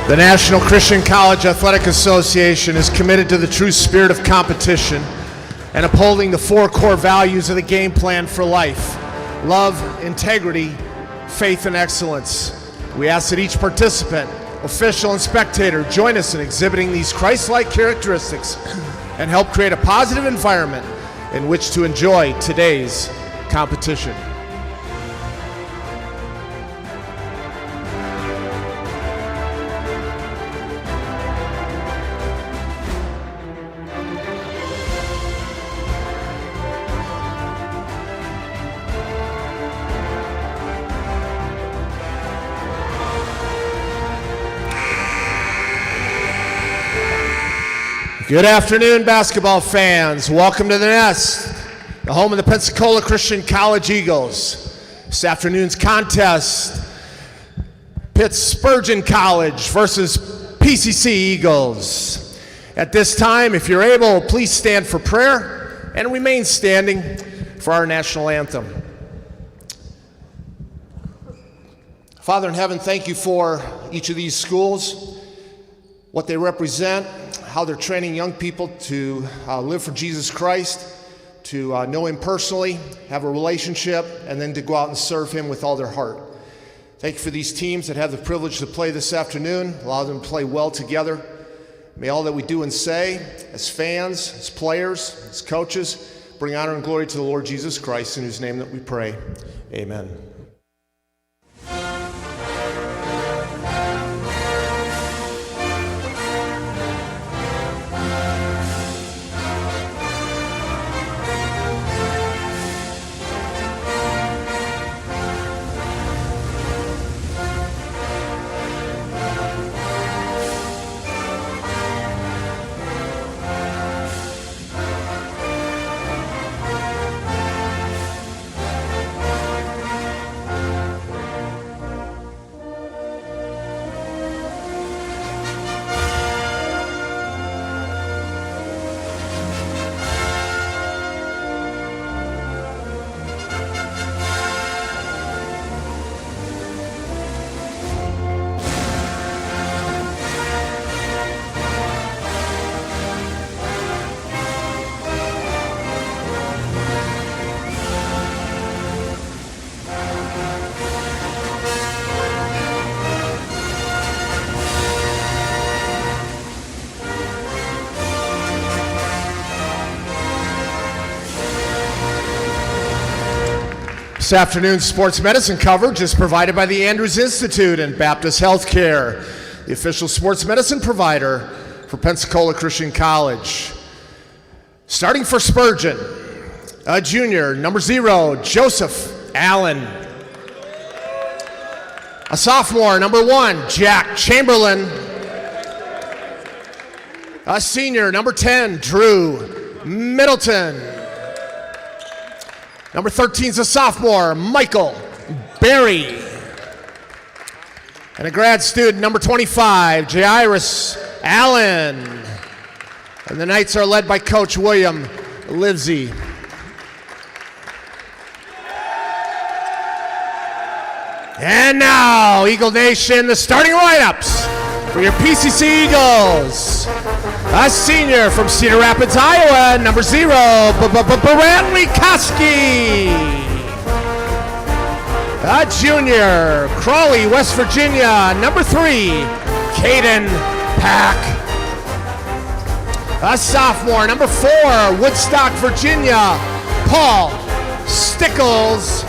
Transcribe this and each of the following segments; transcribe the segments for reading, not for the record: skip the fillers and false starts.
The National Christian College Athletic Association is committed to the true spirit of competition and upholding the four core values of the game plan for life: love, integrity, faith, and excellence. We ask that each participant, official, and spectator join us in exhibiting these Christ-like characteristics and help create a positive environment in which to enjoy today's competition. Good afternoon, basketball fans. Welcome to the Nest, the home of the Pensacola Christian College Eagles. This afternoon's contest pits Spurgeon College versus PCC Eagles. At this time, if you're able, please stand for prayer and remain standing for our national anthem. Father in heaven, thank you for each of these schools, what they represent, how they're training young people to live for Jesus Christ, to know Him personally, have a relationship, and then to go out and serve Him with all their heart. Thank you for these teams that have the privilege to play this afternoon. Allow them to play well together. May all that we do and say, as fans, as players, as coaches, bring honor and glory to the Lord Jesus Christ, in whose name that we pray. Amen. This afternoon's sports medicine coverage is provided by the Andrews Institute and Baptist Healthcare, the official sports medicine provider for Pensacola Christian College. Starting for Spurgeon, a junior, number 0, Joseph Allen. A sophomore, number 1, Jack Chamberlain. A senior, number 10, Drew Middleton. Number 13 is a sophomore, Michael Berry. And a grad student, number 25, Jairus Allen. And the Knights are led by Coach William Livesey. And now, Eagle Nation, the starting lineups for your PCC Eagles. A senior from Cedar Rapids, Iowa, number 0, Brantley Koski. A junior, Crawley, West Virginia, number 3, Caden Pack. A sophomore, number 4, Woodstock, Virginia, Paul Stickles.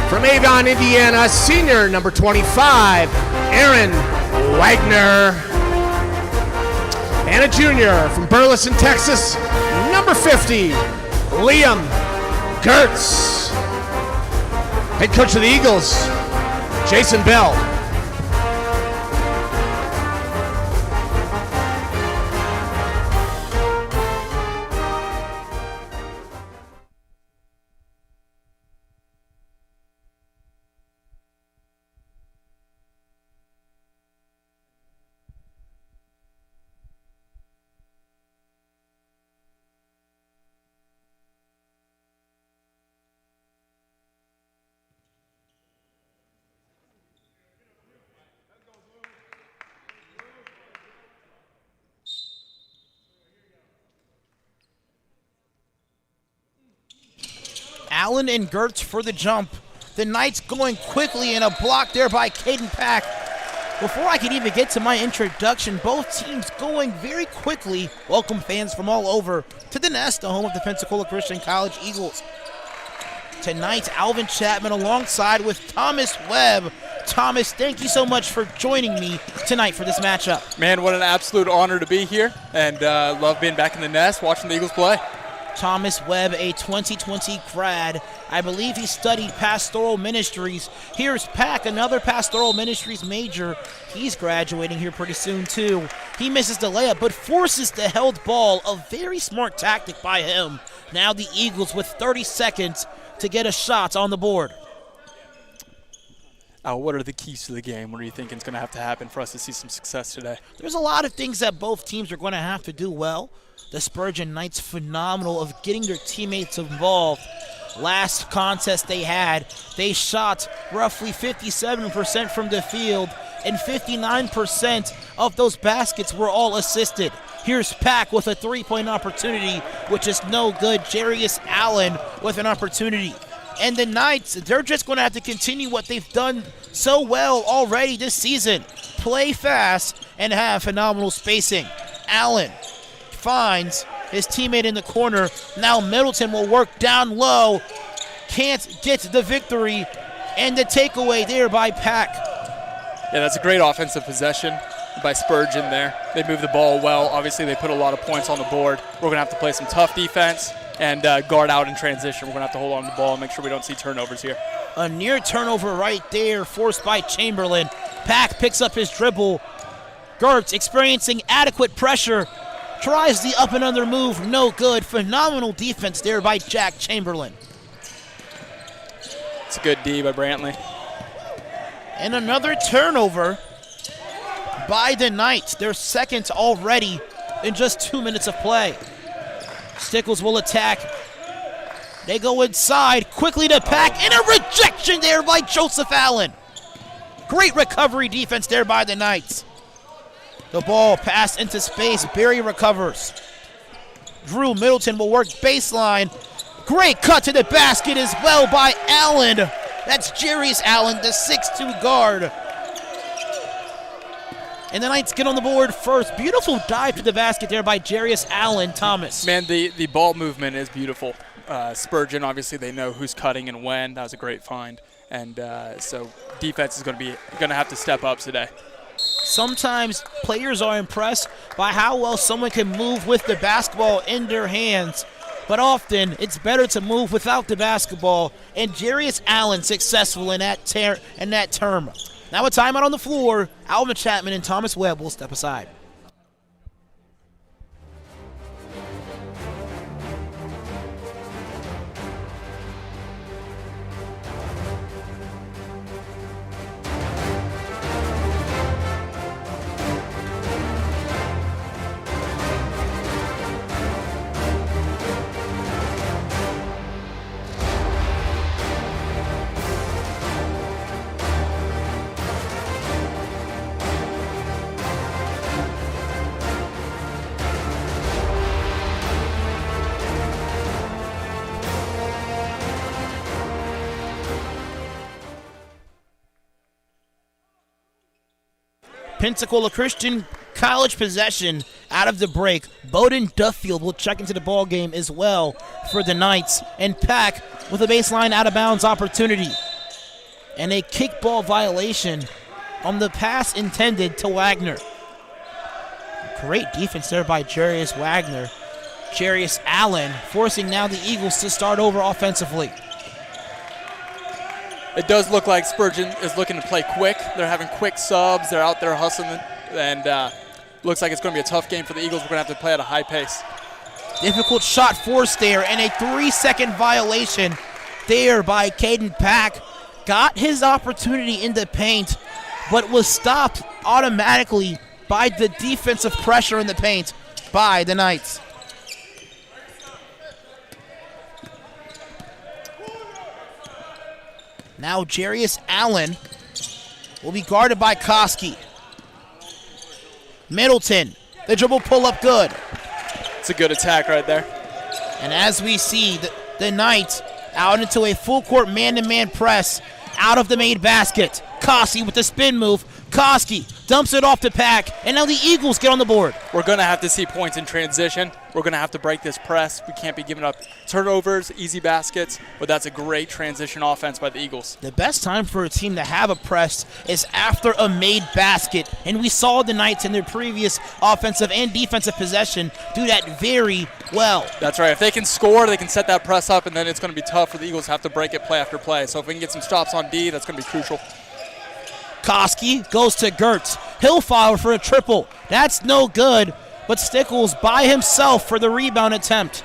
From Avon, Indiana, senior, number 25, Aaron Wagner. And a junior from Burleson, Texas, number 50, Liam Gertz. Head coach of the Eagles, Jason Bell. Allen and Gertz for the jump. The Knights going quickly, and a block there by Caden Pack. Before I can even get to my introduction, both teams going very quickly. Welcome fans from all over to the Nest, the home of the Pensacola Christian College Eagles. Tonight, Alvin Chapman alongside with Thomas Webb. Thomas, thank you so much for joining me tonight for this matchup. Man, what an absolute honor to be here, and love being back in the Nest, watching the Eagles play. Thomas Webb, a 2020 grad. I believe he studied pastoral ministries. Here's Pack, another pastoral ministries major. He's graduating here pretty soon, too. He misses the layup, but forces the held ball. A very smart tactic by him. Now the Eagles with 30 seconds to get a shot on the board. What are the keys to the game? What are you thinking is going to have to happen for us to see some success today? There's a lot of things that both teams are going to have to do well. The Spurgeon Knights phenomenal of getting their teammates involved. Last contest they had, they shot roughly 57% from the field, and 59% of those baskets were all assisted. Here's Pack with a three-point opportunity, which is no good. Jarius Allen with an opportunity. And the Knights, they're just going to have to continue what they've done so well already this season. Play fast and have phenomenal spacing. Allen finds his teammate in the corner. Now Middleton will work down low. Can't get the victory. And the takeaway there by Pack. Yeah, that's a great offensive possession by Spurgeon there. They move the ball well. Obviously, they put a lot of points on the board. We're going to have to play some tough defense and guard out in transition. We're going to have to hold on to the ball and make sure we don't see turnovers here. A near turnover right there, forced by Chamberlain. Pack picks up his dribble. Gertz experiencing adequate pressure. Tries the up and under move, no good. Phenomenal defense there by Jack Chamberlain. It's a good D by Brantley. And another turnover by the Knights. Their second already in just 2 minutes of play. Stickles will attack. They go inside, quickly to Pack, and a rejection there by Joseph Allen. Great recovery defense there by the Knights. The ball passed into space. Berry recovers. Drew Middleton will work baseline. Great cut to the basket as well by Allen. That's Jarius Allen, the 6'2 guard. And the Knights get on the board first. Beautiful dive to the basket there by Jarius Allen. Thomas. Man, the ball movement is beautiful. Spurgeon, obviously, they know who's cutting and when. That was a great find. And so defense is going to have to step up today. Sometimes players are impressed by how well someone can move with the basketball in their hands, but often it's better to move without the basketball, and Jarius Allen successful in that term. Now a timeout on the floor. Alvin Chapman and Thomas Webb will step aside. Pensacola Christian College possession out of the break. Bowden Duffield will check into the ball game as well for the Knights. And Pack with a baseline out-of-bounds opportunity. And a kickball violation on the pass intended to Wagner. Great defense there by Jarius Wagner. Jarius Allen forcing now the Eagles to start over offensively. It does look like Spurgeon is looking to play quick. They're having quick subs. They're out there hustling, and looks like it's going to be a tough game for the Eagles. We're going to have to play at a high pace. Difficult shot forced there, and a 3-second violation there by Caden Pack. Got his opportunity in the paint, but was stopped automatically by the defensive pressure in the paint by the Knights. Now Jarius Allen will be guarded by Koski. Middleton, the dribble pull-up good. It's a good attack right there. And as we see, the Knights Out into a full court man-to-man press. Out of the made basket. Koski with the spin move. Koski dumps it off to Pack, and now the Eagles get on the board. We're going to have to see points in transition. We're going to have to break this press. We can't be giving up turnovers, easy baskets, but that's a great transition offense by the Eagles. The best time for a team to have a press is after a made basket, and we saw the Knights in their previous offensive and defensive possession do that very well. That's right. If they can score, they can set that press up, and then it's going to be tough for the Eagles to have to break it play after play. So if we can get some stops on D, that's going to be crucial. Koski goes to Gertz. He'll fire for a triple. That's no good, but Stickles by himself for the rebound attempt.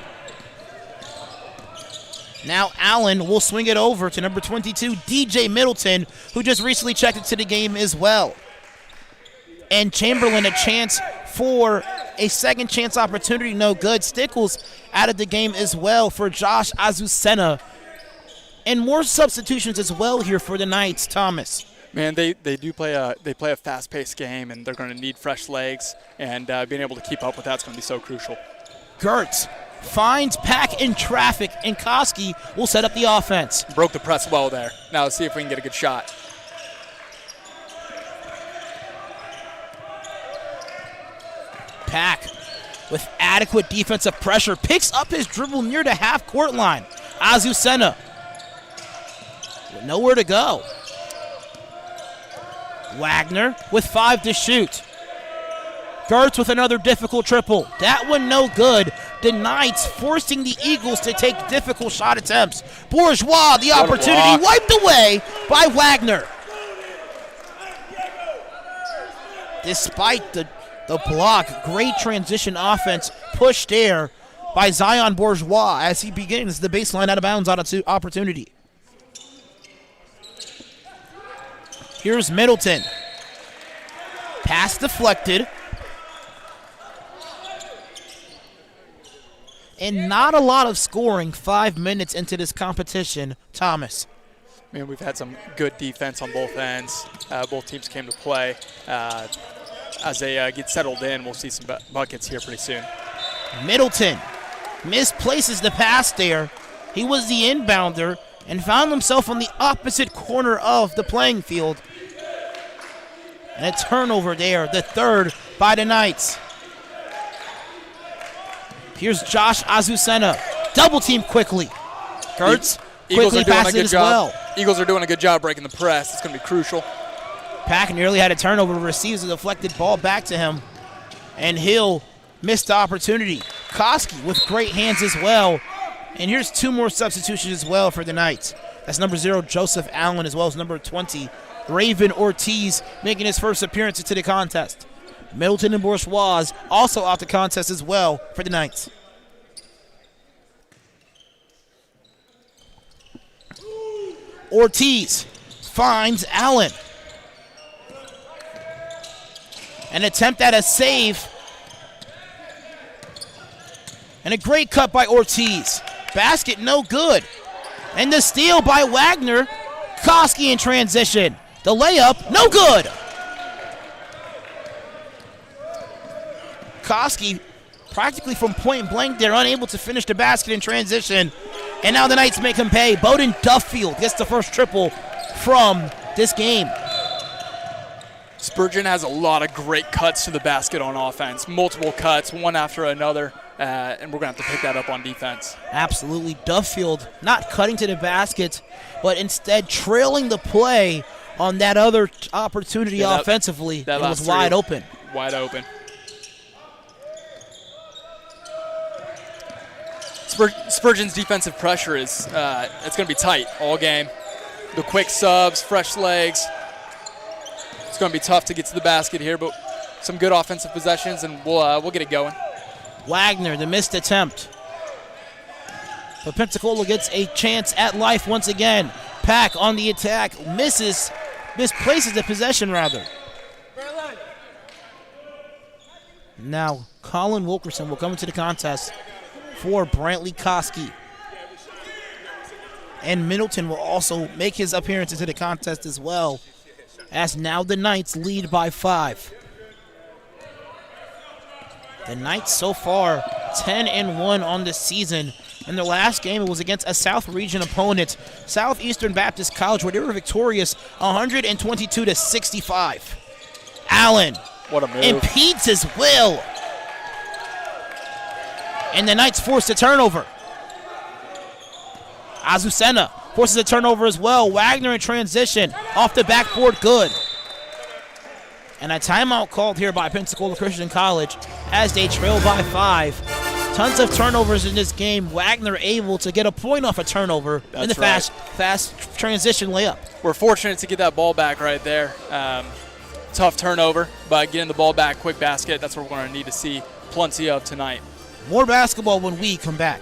Now Allen will swing it over to number 22, DJ Middleton, who just recently checked into the game as well. And Chamberlain a chance for a second chance opportunity, no good. Stickles out of the game as well for Josh Azucena. And more substitutions as well here for the Knights, Thomas. Man, they play a fast-paced game, and they're going to need fresh legs, and being able to keep up with that's going to be so crucial. Gertz finds Pack in traffic, and Koski will set up the offense. Broke the press well there. Now let's see if we can get a good shot. Pack with adequate defensive pressure picks up his dribble near the half-court line. Azucena with nowhere to go. Wagner with 5 to shoot. Gertz with another difficult triple. That one no good. The Knights forcing the Eagles to take difficult shot attempts. Bourgeois, the opportunity wiped away by Wagner. Despite the block, great transition offense pushed there by Zion Bourgeois as he begins the baseline out of bounds on an opportunity. Here's Middleton. Pass deflected. And not a lot of scoring 5 minutes into this competition, Thomas. Man, we've had some good defense on both ends. Both teams came to play. As they get settled in, we'll see some buckets here pretty soon. Middleton misplaces the pass there. He was the inbounder and found himself on the opposite corner of the playing field. And a turnover there, the third by the Knights. Here's Josh Azucena. Double team quickly. Gertz quickly passes it as well. Eagles are doing a good job breaking the press. It's going to be crucial. Pack nearly had a turnover, receives a deflected ball back to him. And Hill missed the opportunity. Koski with great hands as well. And here's 2 more substitutions as well for the Knights. That's number 0, Joseph Allen, as well as number 20, Raven Ortiz, making his first appearance into the contest. Middleton and Bourgeois also out the contest as well for the Knights. Ortiz finds Allen. An attempt at a save. And a great cut by Ortiz. Basket no good. And the steal by Wagner. Koski in transition. The layup, no good. Koski practically from point blank there, unable to finish the basket in transition. And now the Knights make him pay. Bowden Duffield gets the first triple from this game. Spurgeon has a lot of great cuts to the basket on offense. Multiple cuts, one after another, and we're going to have to pick that up on defense. Absolutely. Duffield not cutting to the basket, but instead trailing the play on that other opportunity offensively. It was wide open. Wide open. Spurgeon's defensive pressure is it's going to be tight all game. The quick subs, fresh legs. It's going to be tough to get to the basket here, but some good offensive possessions, and we'll get it going. Wagner, the missed attempt. But Pensacola gets a chance at life once again. Pack on the attack, misplaces the possession rather. Now Colin Wilkerson will come into the contest for Brantley Koski. And Middleton will also make his appearance into the contest as well, as now the Knights lead by 5. The Knights so far 10-1 on the season, In their last game, it was against a South Region opponent, Southeastern Baptist College, where they were victorious 122-65. Allen What a move. impedes his will. And the Knights forced a turnover. Azucena forces a turnover as well. Wagner in transition. Off the backboard, good. And a timeout called here by Pensacola Christian College as they trail by 5. Tons of turnovers in this game. Wagner able to get a point off a turnover in the fast transition layup. We're fortunate to get that ball back right there. Tough turnover, but getting the ball back, quick basket, that's what we're going to need to see plenty of tonight. More basketball when we come back.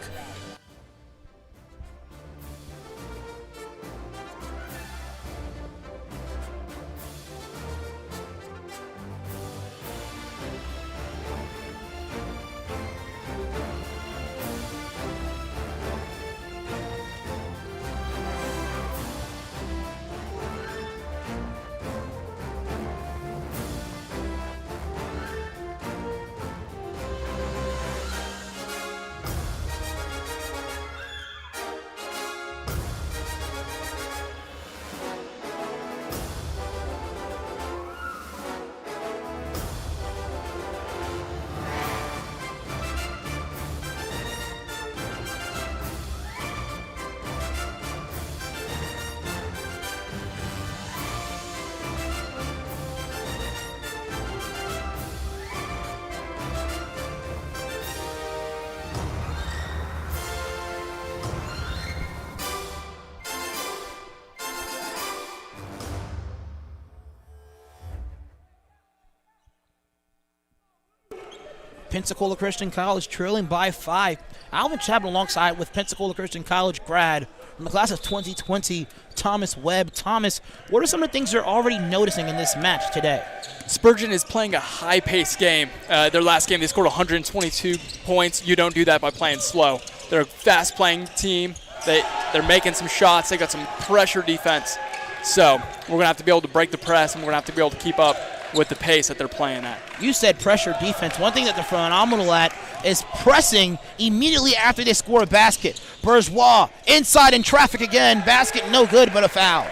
Pensacola Christian College trailing by 5. Alvin Chapman alongside with Pensacola Christian College grad from the class of 2020, Thomas Webb. Thomas, what are some of the things you're already noticing in this match today? Spurgeon is playing a high-paced game. Their last game, they scored 122 points. You don't do that by playing slow. They're a fast-playing team. They're making some shots. They got some pressure defense. So we're going to have to be able to break the press, and we're going to have to be able to keep up with the pace that they're playing at. You said pressure defense. One thing that they're phenomenal at is pressing immediately after they score a basket. Bourgeois inside in traffic again. Basket no good, but a foul.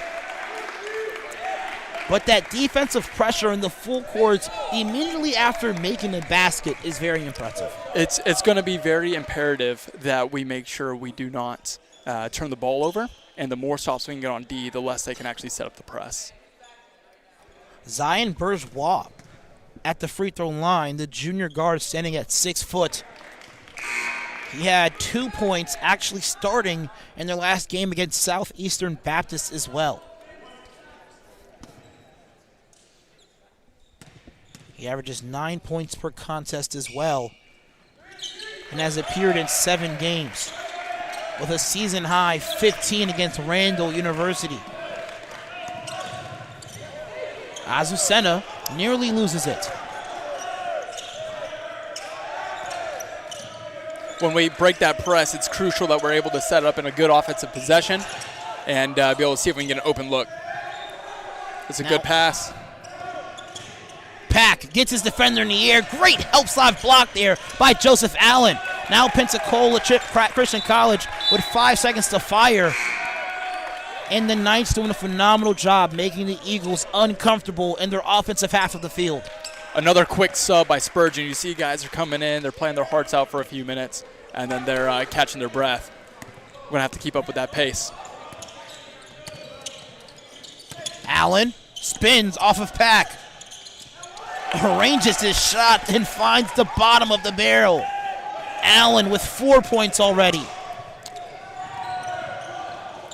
But that defensive pressure in the full courts immediately after making a basket is very impressive. It's going to be very imperative that we make sure we do not turn the ball over, and the more stops we can get on D, the less they can actually set up the press. Zion Bourgeois at the free throw line, the junior guard standing at 6 foot. He had 2 points actually starting in their last game against Southeastern Baptist as well. He averages 9 points per contest as well and has appeared in 7 games with a season high 15 against Randall University. Azucena nearly loses it. When we break that press, it's crucial that we're able to set it up in a good offensive possession and be able to see if we can get an open look. It's a good pass. Pack gets his defender in the air. Great help slide block there by Joseph Allen. Now Pensacola Christian College with 5 seconds to fire. And the Knights doing a phenomenal job making the Eagles uncomfortable in their offensive half of the field. Another quick sub by Spurgeon. You see guys are coming in, they're playing their hearts out for a few minutes, and then they're catching their breath. We're going to have to keep up with that pace. Allen spins off of Pack. Arranges his shot and finds the bottom of the barrel. Allen with 4 points already.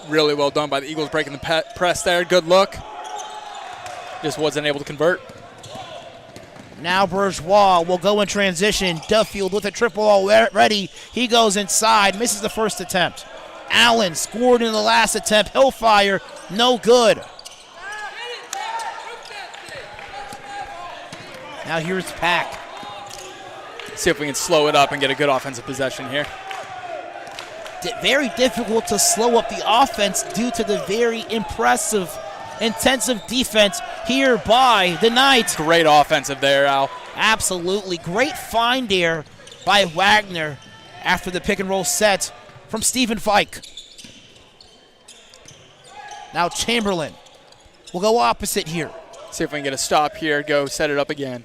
Really well done by the Eagles breaking the press there. Good look. Just wasn't able to convert. Now Bourgeois will go in transition. Duffield with a triple already. He goes inside, misses the first attempt. Allen scored in the last attempt. He'll fire, no good. Now here's Pack. See if we can slow it up and get a good offensive possession here. Very difficult to slow up the offense due to the very impressive, intensive defense here by the Knights. Great offensive there, Al. Absolutely. Great find there by Wagner after the pick and roll set from Stephen Fike. Now Chamberlain will go opposite here. See if we can get a stop here. Go set it up again.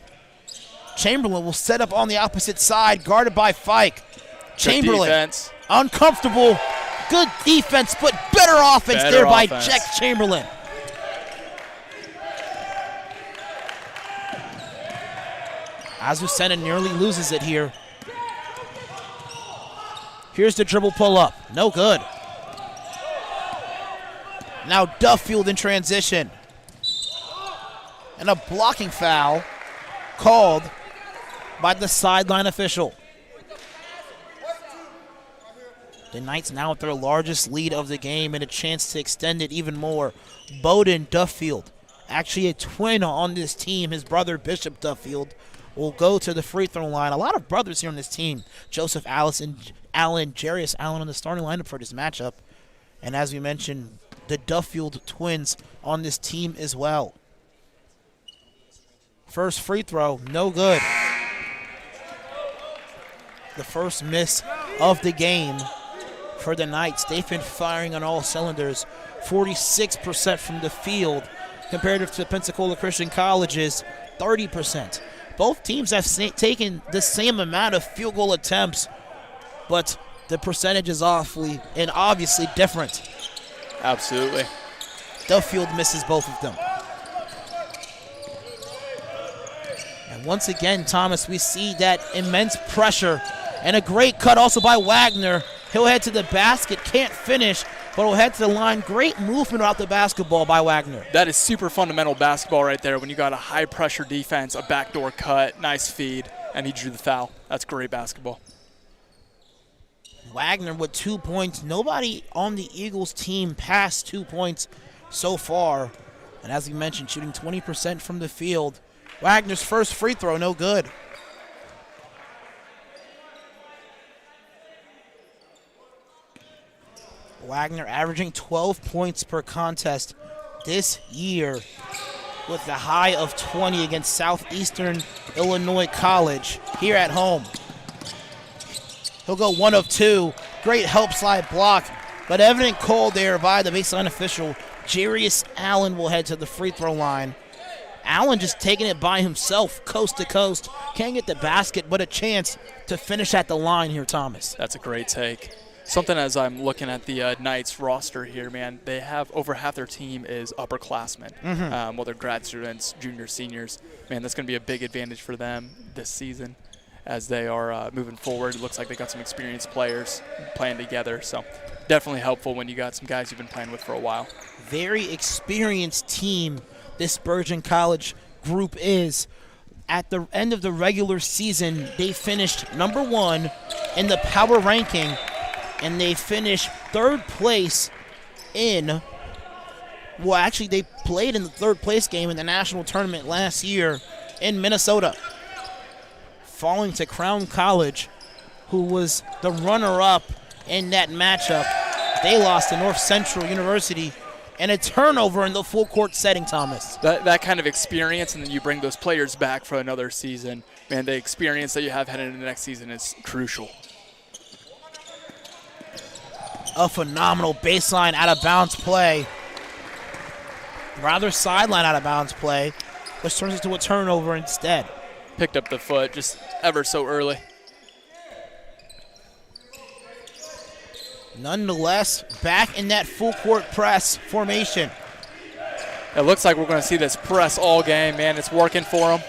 Chamberlain will set up on the opposite side, guarded by Fike. Chamberlain, defense. uncomfortable. Good defense, but better offense by Jack Chamberlain. Azucena nearly loses it here. Here's the dribble pull-up. No good. Now Duffield in transition. And a blocking foul called by the sideline official. The Knights now with their largest lead of the game and a chance to extend it even more. Bowden Duffield, actually a twin on this team. His brother Bishop Duffield will go to the free throw line. A lot of brothers here on this team. Joseph Allen, Jarius Allen on the starting lineup for this matchup. And as we mentioned, the Duffield twins on this team as well. First free throw, no good. The first miss of the game for the Knights. They've been firing on all cylinders. 46% from the field compared to Pensacola Christian College's 30%. Both teams have taken the same amount of field goal attempts, but the percentage is awfully and obviously different. Absolutely. Duffield misses both of them. And once again, Thomas, we see that immense pressure and a great cut also by Wagner. He'll head to the basket, can't finish, but will head to the line. Great movement out the basketball by Wagner. That is super fundamental basketball right there when you got a high-pressure defense, a backdoor cut, nice feed, and he drew the foul. That's great basketball. Wagner with 2 points. Nobody on the Eagles team passed 2 points so far. And as we mentioned, shooting 20% from the field. Wagner's first free throw, no good. Wagner averaging 12 points per contest this year with the high of 20 against Southeastern Illinois College here at home. He'll go 1 of 2. Great help slide block, but evident call there by the baseline official. Jarius Allen will head to the free throw line. Allen just taking it by himself, coast to coast. Can't get the basket, but a chance to finish at the line here, Thomas. That's a great take. Something as I'm looking at the Knights roster here, man, they have over half their team is upperclassmen. Well, they're grad students, juniors, seniors. Man, that's going to be a big advantage for them this season as they are moving forward. It looks like they got some experienced players playing together, so definitely helpful when you got some guys you've been playing with for a while. Very Experienced team this Spurgeon College group is. At the end of the regular season, they finished number 1 in the power ranking, and they finished 3rd place in, well, actually they played in the 3rd place game in the national tournament last year in Minnesota, falling to Crown College, who was the runner-up in that matchup. They lost to North Central University, and a turnover in the full court setting, Thomas. That kind of experience, and then you bring those players back for another season, man, the experience that you have heading into the next season is crucial. A phenomenal baseline out-of-bounds play. Rather sideline out-of-bounds play, which turns into a turnover instead. Picked up the foot just ever so early. Nonetheless, back in that full court press formation. It looks like we're going to see this press all game, man. It's working for them.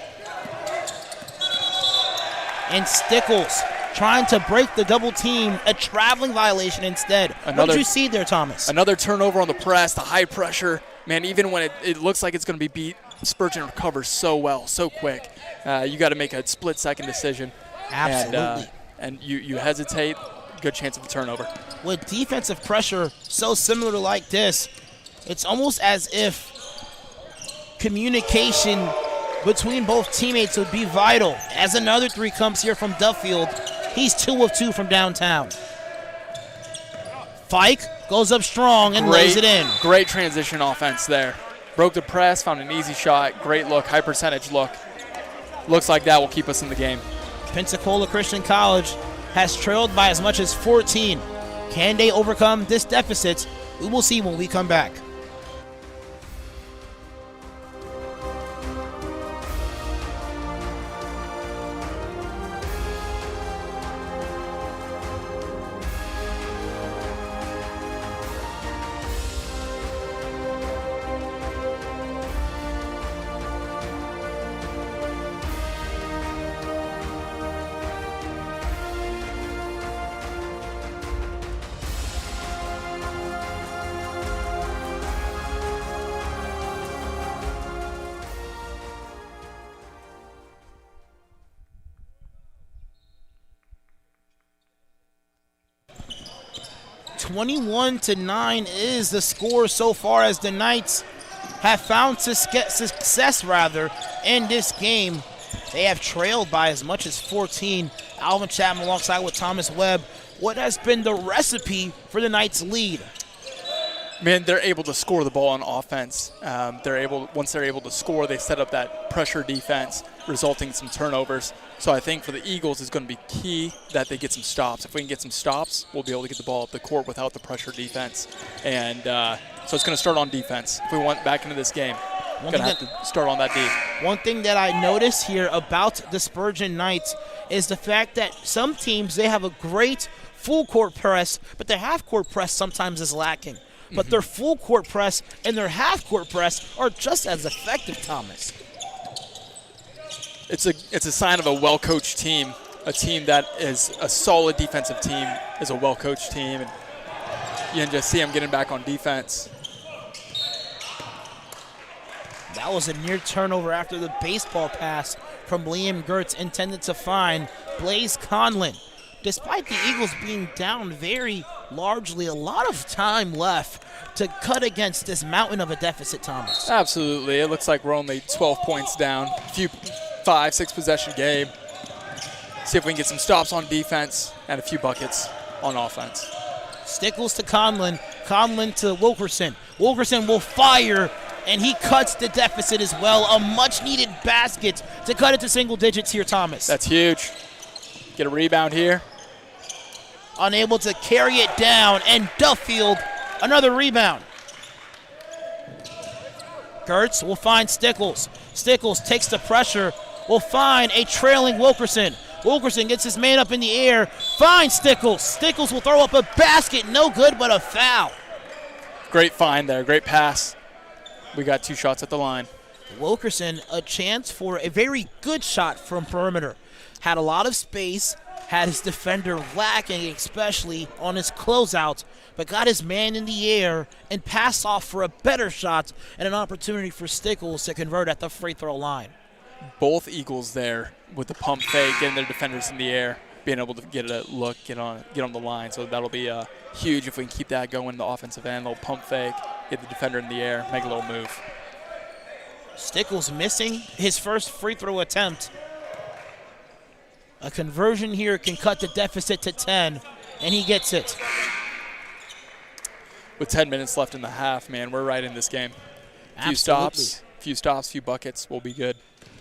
And Stickles trying to break the double team, a traveling violation instead. What did you see there, Thomas? Another turnover on the press, the high pressure. Man, even when it looks like it's going to be beat, Spurgeon recovers so well, so quick. You got to make a split-second decision. Absolutely. And you hesitate, good chance of a turnover. With defensive pressure so similar like this, it's almost as if communication between both teammates would be vital. As another 3 comes here from Duffield, he's 2 of 2 from downtown. Fike goes up strong and lays it in. Great transition offense there. Broke the press, found an easy shot, great look, high percentage look. Looks like that will keep us in the game. Pensacola Christian College has trailed by as much as 14 Can they overcome this deficit? We will see when we come back. (21-9) is the score so far, as the Knights have found success in this game. They have trailed by as much as 14. Alvin Chapman alongside with Thomas Webb. What has been the recipe for the Knights' lead? Man, they're able to score the ball on offense. Once they're able to score, they set up that pressure defense, resulting in some turnovers. So I think for the Eagles, it's going to be key that they get some stops. If we can get some stops, we'll be able to get the ball up the court without the pressure defense. And so it's going to start on defense. If we want back into this game, we're going to have to start on that D. One thing that I notice here about the Spurgeon Knights is the fact that some teams, they have a great full court press, but their half court press sometimes is lacking. But their full court press and their half court press are just as effective, Thomas. It's a sign of a well-coached team. A team that is a solid defensive team is a well-coached team. And you can just see them getting back on defense. That was a near turnover after the baseball pass from Liam Gertz intended to find Blaze Conlon. Despite the Eagles being down very largely, a lot of time left to cut against this mountain of a deficit, Thomas. Absolutely. It looks like we're only 12 points down. A few 5-6 possession game. See if we can get some stops on defense and a few buckets on offense. Stickles to Conlon. Conlon to Wilkerson. Wilkerson will fire, and he cuts the deficit as well. A much-needed basket to cut it to single digits here, Thomas. That's huge. Get a rebound here. Unable to carry it down, and Duffield, another rebound. Gertz will find Stickles. Stickles takes the pressure, will find a trailing Wilkerson. Wilkerson gets his man up in the air, finds Stickles. Stickles will throw up a basket, no good, but a foul. Great find there, great pass. We got 2 shots at the line. Wilkerson, a chance for a very good shot from perimeter. Had a lot of space, had his defender lacking, especially on his closeout, but got his man in the air and passed off for a better shot and an opportunity for Stickles to convert at the free throw line. Both Eagles there with the pump fake, getting their defenders in the air, being able to get a look, get on the line. So that'll be huge if we can keep that going in the offensive end. A little pump fake, get the defender in the air, make a little move. Stickles missing his first free throw attempt. A conversion here can cut the deficit to 10, and he gets it. With 10 minutes left in the half, man, we're right in this game. Absolutely. Few stops, few buckets, we'll be good.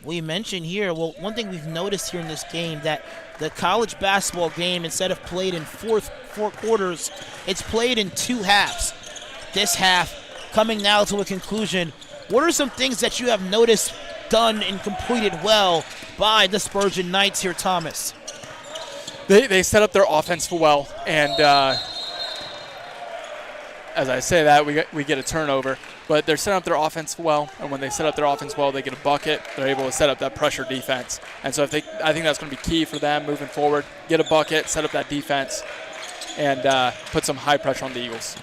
We mentioned here, well, one thing we've noticed here in this game, that the college basketball game, instead of played in four quarters, it's played in 2 halves. This half coming now to a conclusion. What are some things that you have noticed done and completed well by the Spurgeon Knights here, Thomas? They set up their offense well, and as I say that, we get a turnover. But they're setting up their offense well, and when they set up their offense well, they get a bucket. They're able to set up that pressure defense. And so I think that's going to be key for them moving forward. Get a bucket, set up that defense, and put some high pressure on the Eagles.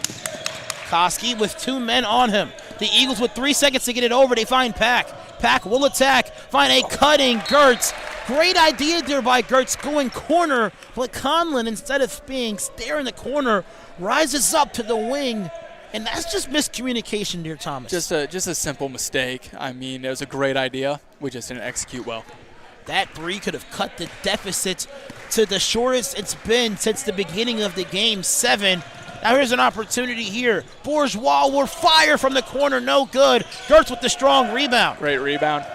Koski with 2 men on him. The Eagles with 3 seconds to get it over. They find Pack. Pack will attack. Find a cutting Gertz. Great idea there by Gertz going corner, but Conlon, instead of being there in the corner, rises up to the wing. And that's just miscommunication, dear Thomas. Just a simple mistake. I mean, it was a great idea. We just didn't execute well. That 3 could have cut the deficit to the shortest it's been since the beginning of the game, 7. Now here's an opportunity here. Bourgeois will fire from the corner, no good. Gertz with the strong rebound. Great rebound.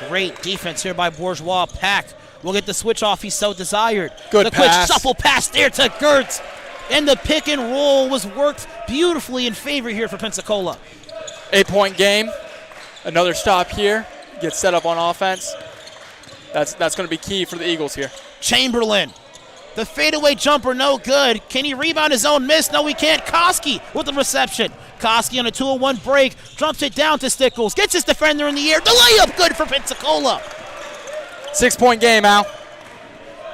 Great defense here by Bourgeois. Pack will get the switch off he so desired. Good the pass. quick shuffle pass there to Gertz. And the pick and roll was worked beautifully in favor here for Pensacola. 8-point game. Another stop here. Get set up on offense. That's going to be key for the Eagles here. Chamberlain. The fadeaway jumper, no good. Can he rebound his own miss? No, he can't. Koski with the reception. Koski on a 2-on-1 break. Drops it down to Stickles. Gets his defender in the air. The layup good for Pensacola. 6-point game, Al.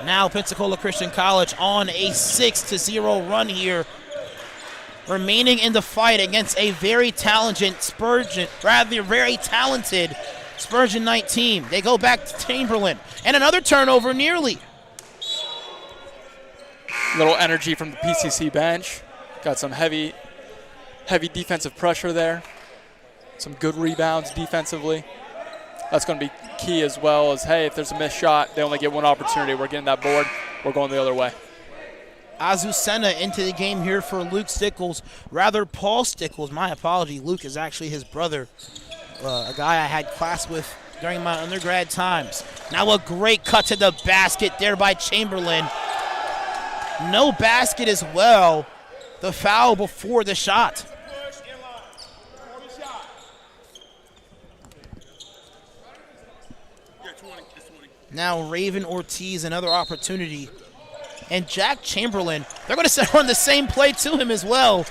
Now Pensacola Christian College on a 6-0 run here. Remaining in the fight against a very talented Spurgeon Knight team. They go back to Chamberlain. And another turnover nearly. Little energy from the PCC bench. Got some heavy defensive pressure there. Some good rebounds defensively. That's going to be key as well as, hey, if there's a missed shot, they only get one opportunity. We're getting that board. We're going the other way. Azucena into the game here for Luke Stickles. Rather, Paul Stickles. My apology. Luke is actually his brother, a guy I had class with during my undergrad times. Now a great cut to the basket there by Chamberlain. No basket as well. The foul before the shot. Now Raven Ortiz, another opportunity. And Jack Chamberlain, they're going to run the same play to him as well.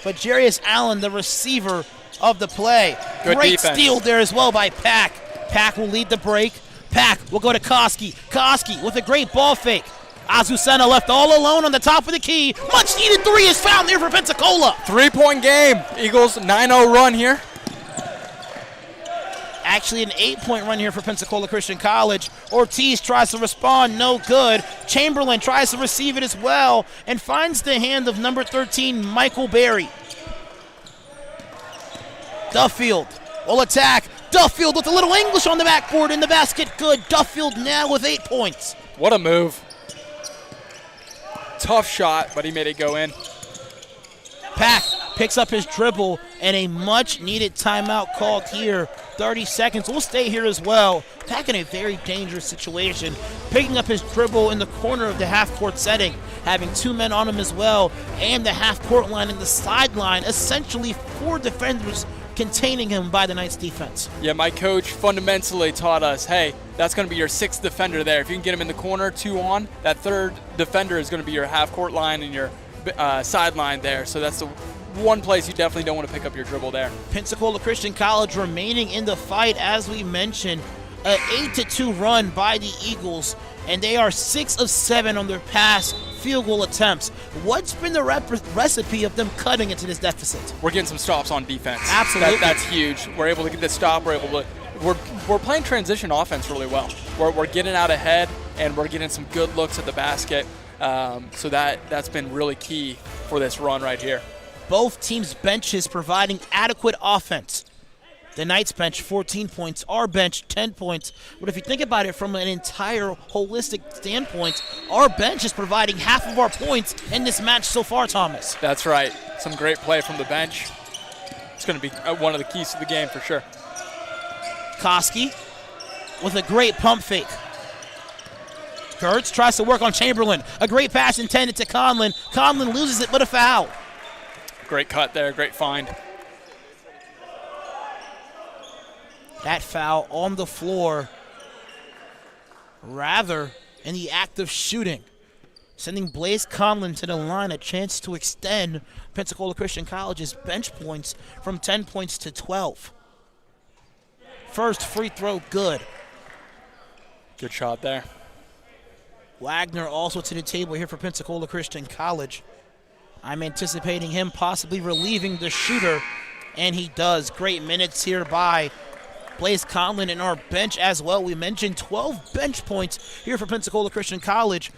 But Jarius Allen, the receiver of the play. Good Great defense. steal there as well by Pack. Pack will lead the break. Pack will go to Koski. Koski with a great ball fake. Azucena left all alone on the top of the key. Much needed three is found there for Pensacola. 3-point game. Eagles 9-0 run here. Actually an 8-point run here for Pensacola Christian College. Ortiz tries to respond, no good. Chamberlain tries to receive it as well and finds the hand of number 13, Michael Berry. Duffield will attack. Duffield with a little English on the backboard in the basket. Good. Duffield now with 8 points. What a move. Tough shot, but he made it go in. Pack picks up his dribble and a much-needed timeout called here. 30 seconds. We'll stay here as well. Pack in a very dangerous situation. Picking up his dribble in the corner of the half-court setting, having 2 men on him as well, and the half-court line and the sideline, essentially 4 defenders containing him by the Knights defense. Yeah, my coach fundamentally taught us, hey, that's going to be your 6th defender there. If you can get him in the corner, 2 on, that 3rd defender is going to be your half-court line and your sideline there. So that's the one place you definitely don't want to pick up your dribble there. Pensacola Christian College remaining in the fight, as we mentioned. An 8-2 run by the Eagles, and they are 6 of 7 on their past field goal attempts. What's been the recipe of them cutting into this deficit? We're getting some stops on defense. Absolutely. That's huge. We're able to get this stop. We're playing transition offense really well. We're getting out ahead, and we're getting some good looks at the basket. So that's been really key for this run right here. Both teams' benches providing adequate offense. The Knights bench 14 points, our bench 10 points. But if you think about it from an entire holistic standpoint, our bench is providing half of our points in this match so far, Thomas. That's right. Some great play from the bench. It's going to be one of the keys to the game for sure. Koski with a great pump fake. Gertz tries to work on Chamberlain. A great pass intended to Conlon. Conlon loses it, but a foul. Great cut there, great find. That foul on the floor, rather in the act of shooting, sending Blaze Conlon to the line, a chance to extend Pensacola Christian College's bench points from 10 points to 12. First free throw good. Good shot there. Wagner also to the table here for Pensacola Christian College. I'm anticipating him possibly relieving the shooter, and he does. Great minutes here by Blaze Conlon in our bench as well. We mentioned 12 bench points here for Pensacola Christian College,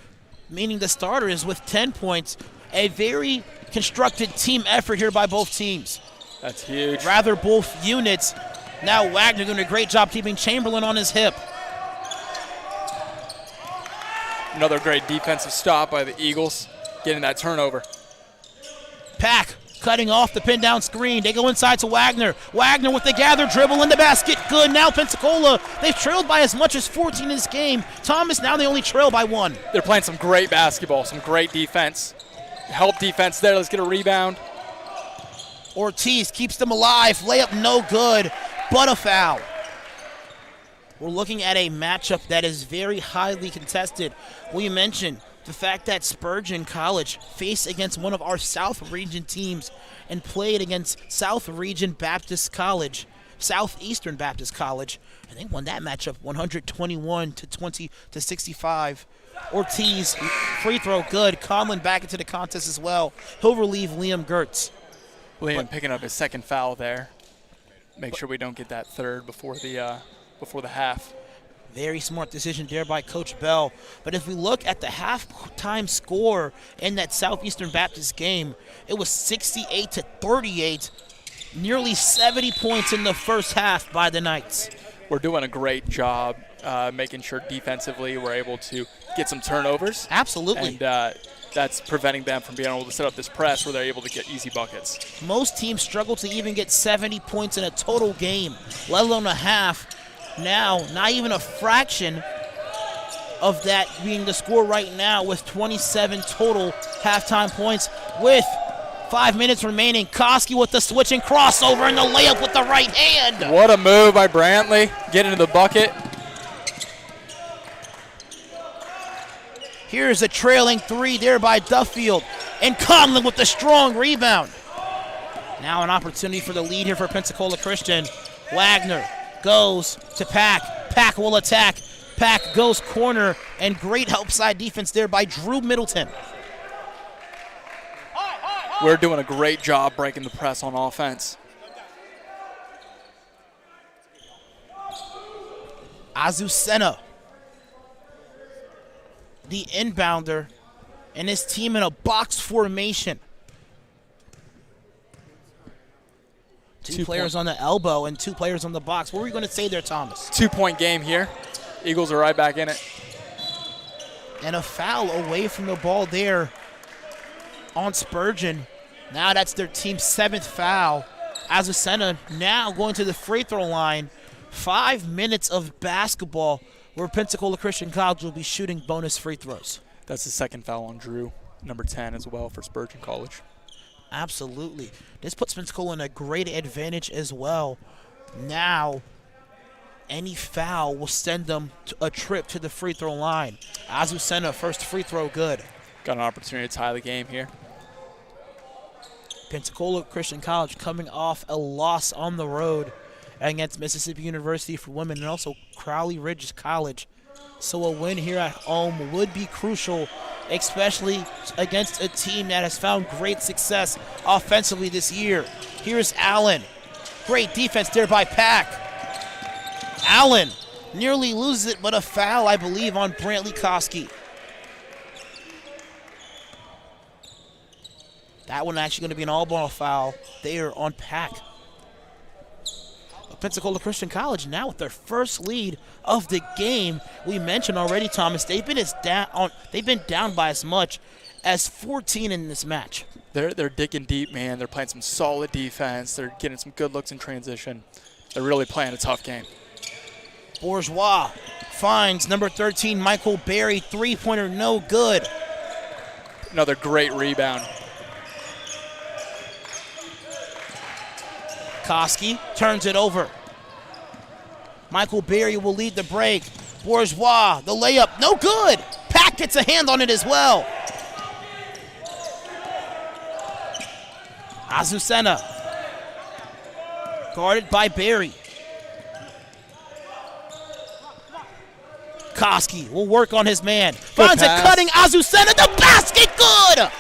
meaning the starter is with 10 points. A very constructed team effort here by both teams. That's huge. Rather both units. Now Wagner doing a great job keeping Chamberlain on his hip. Another great defensive stop by the Eagles, getting that turnover. Pack cutting off the pin down screen. They go inside to Wagner. Wagner with the gather dribble in the basket. Good. Now Pensacola, they've trailed by as much as 14 in this game. Thomas, now they only trail by 1. They're playing some great basketball, some great defense. Help defense there. Let's get a rebound. Ortiz keeps them alive. Layup no good, but a foul. We're looking at a matchup that is very highly contested. We mentioned the fact that Spurgeon College faced against one of our South Region teams and played against South Region Baptist College, Southeastern Baptist College, and they won that matchup 121-20-65. Ortiz, free throw good. Conlon back into the contest as well. He'll relieve Liam Gertz. Liam picking up his second foul there. Make sure we don't get that third before the half. Very smart decision there by Coach Bell. But if we look at the halftime score in that Southeastern Baptist game, it was 68-38, nearly 70 points in the first half by the Knights. We're doing a great job making sure defensively we're able to get some turnovers. Absolutely. And that's preventing them from being able to set up this press where they're able to get easy buckets. Most teams struggle to even get 70 points in a total game, let alone a half. Now, not even a fraction of that being the score right now with 27 total halftime points with 5 minutes remaining. Koski with the switch and crossover and the layup with the right hand. What a move by Brantley. Get into the bucket. Here's a trailing 3 there by Duffield. And Conlon with the strong rebound. Now an opportunity for the lead here for Pensacola Christian. Wagner goes to Pack. Pack will attack. Pack goes corner, and great help side defense there by Drew Middleton. We're doing a great job breaking the press on offense. Azucena, the inbounder, and his team in a box formation. Two players on the elbow and 2 players on the box. What were you going to say there, Thomas? 2-point game here. Eagles are right back in it. And a foul away from the ball there on Spurgeon. Now that's their team's 7th foul. Azucena now going to the free throw line. 5 minutes of basketball where Pensacola Christian College will be shooting bonus free throws. That's the second foul on Drew, number 10 as well for Spurgeon College. Absolutely. This puts Pensacola in a great advantage as well. Now, any foul will send them to a trip to the free throw line. Azucena, first free throw good. Got an opportunity to tie the game here. Pensacola Christian College coming off a loss on the road against Mississippi University for women and also Crowley Ridge College. So a win here at home would be crucial, especially against a team that has found great success offensively this year. Here's Allen. Great defense there by Pack. Allen nearly loses it, but a foul, I believe, on Brantley Koski. That one actually going to be an all-ball foul there on Pack. Pensacola Christian College now with their first lead of the game. We mentioned already, Thomas, they've been down by as much as 14 in this match. They're digging deep, man. They're playing some solid defense. They're getting some good looks in transition. They're really playing a tough game. Bourgeois finds number 13, Michael Berry. Three-pointer, no good. Another great rebound. Koski turns it over. Michael Berry will lead the break. Bourgeois, the layup, no good. Pack gets a hand on it as well. Azucena, guarded by Berry. Koski will work on his man. Finds it cutting Azucena, the basket, good!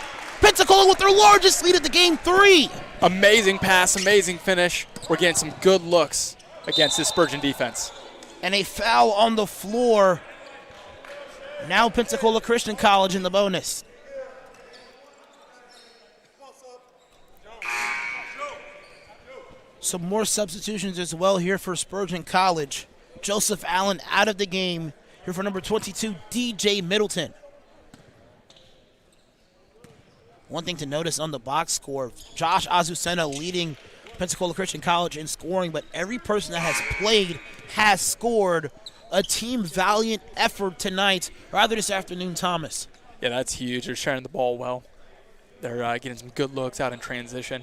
Pensacola with their largest lead of the game, 3. Amazing pass, amazing finish. We're getting some good looks against this Spurgeon defense. And a foul on the floor. Now Pensacola Christian College in the bonus. Some more substitutions as well here for Spurgeon College. Joseph Allen out of the game. Here for number 22, DJ Middleton. One thing to notice on the box score, Josh Azucena leading Pensacola Christian College in scoring, but every person that has played has scored. A team valiant effort tonight, rather this afternoon, Thomas. Yeah, that's huge. They're sharing the ball well. They're getting some good looks out in transition,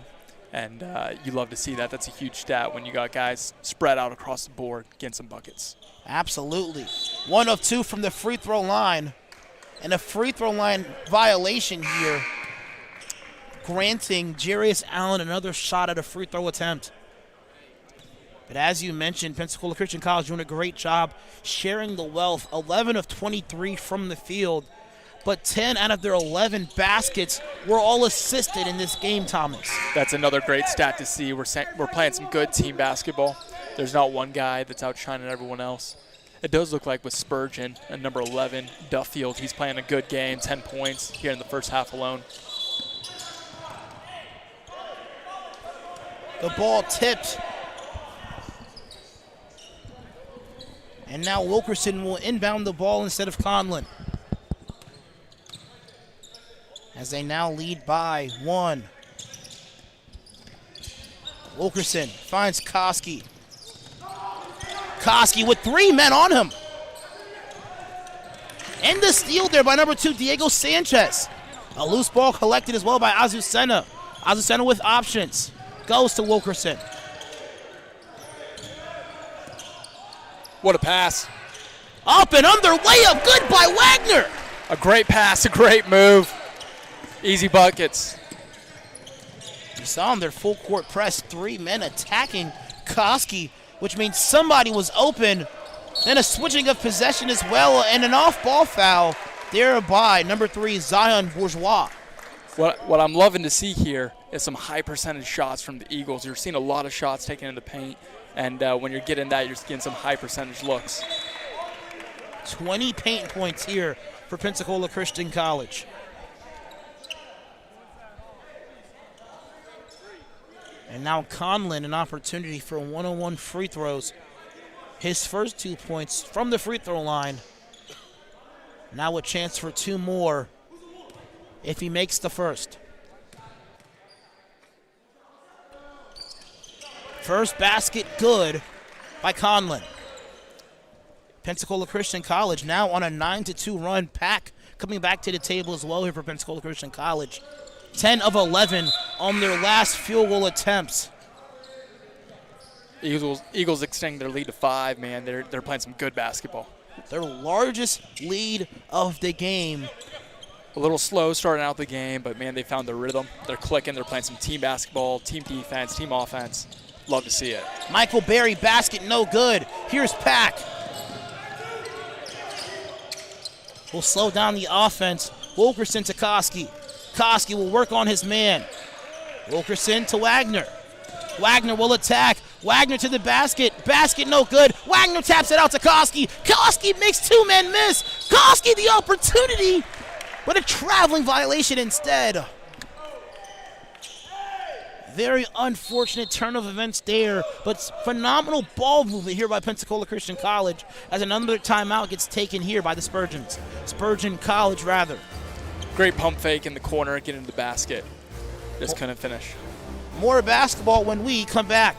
and you love to see that. That's a huge stat when you got guys spread out across the board getting some buckets. Absolutely. 1 of 2 from the free throw line, and a free throw line violation here, granting Jarius Allen another shot at a free throw attempt. But as you mentioned, Pensacola Christian College doing a great job sharing the wealth. 11 of 23 from the field, but 10 out of their 11 baskets were all assisted in this game, Thomas. That's another great stat to see. We're playing some good team basketball. There's not one guy that's outshining everyone else. It does look like with Spurgeon and number 11, Duffield, he's playing a good game, 10 points here in the first half alone. The ball tipped. And now Wilkerson will inbound the ball instead of Conlon, as they now lead by 1. Wilkerson finds Koski. Koski with 3 men on him. And the steal there by number 2, Diego Sanchez. A loose ball collected as well by Azucena. Azucena with options. Goes to Wilkerson. What a pass. Up and under, layup, good by Wagner. A great pass, a great move. Easy buckets. You saw them, their full court press, 3 men attacking Koski, which means somebody was open. Then a switching of possession as well, and an off-ball foul there by number 3, Zion Bourgeois. What I'm loving to see here is some high percentage shots from the Eagles. You're seeing a lot of shots taken in the paint, and when you're getting that, you're getting some high percentage looks. 20 paint points here for Pensacola Christian College. And now Conlon, an opportunity for 1-on-1 free throws. His first 2 points from the free throw line. Now a chance for 2 more if he makes the first. First basket good by Conlon. Pensacola Christian College now on a 9-2 run. Pack coming back to the table as well here for Pensacola Christian College. 10 of 11 on their last field goal attempts. Eagles extending their lead to 5, man. They're playing some good basketball. Their largest lead of the game. A little slow starting out the game, but, man, they found their rhythm. They're clicking. They're playing some team basketball, team defense, team offense. Love to see it. Michael Berry, basket no good. Here's Pack. Will slow down the offense. Wilkerson to Koski. Koski will work on his man. Wilkerson to Wagner. Wagner will attack. Wagner to the basket. Basket no good. Wagner taps it out to Koski. Koski makes 2 men miss. Koski the opportunity, but a traveling violation instead. Very unfortunate turn of events there, but phenomenal ball movement here by Pensacola Christian College as another timeout gets taken here by the Spurgeons. Spurgeon College, rather. Great pump fake in the corner, get into the basket. Just couldn't finish. More basketball when we come back.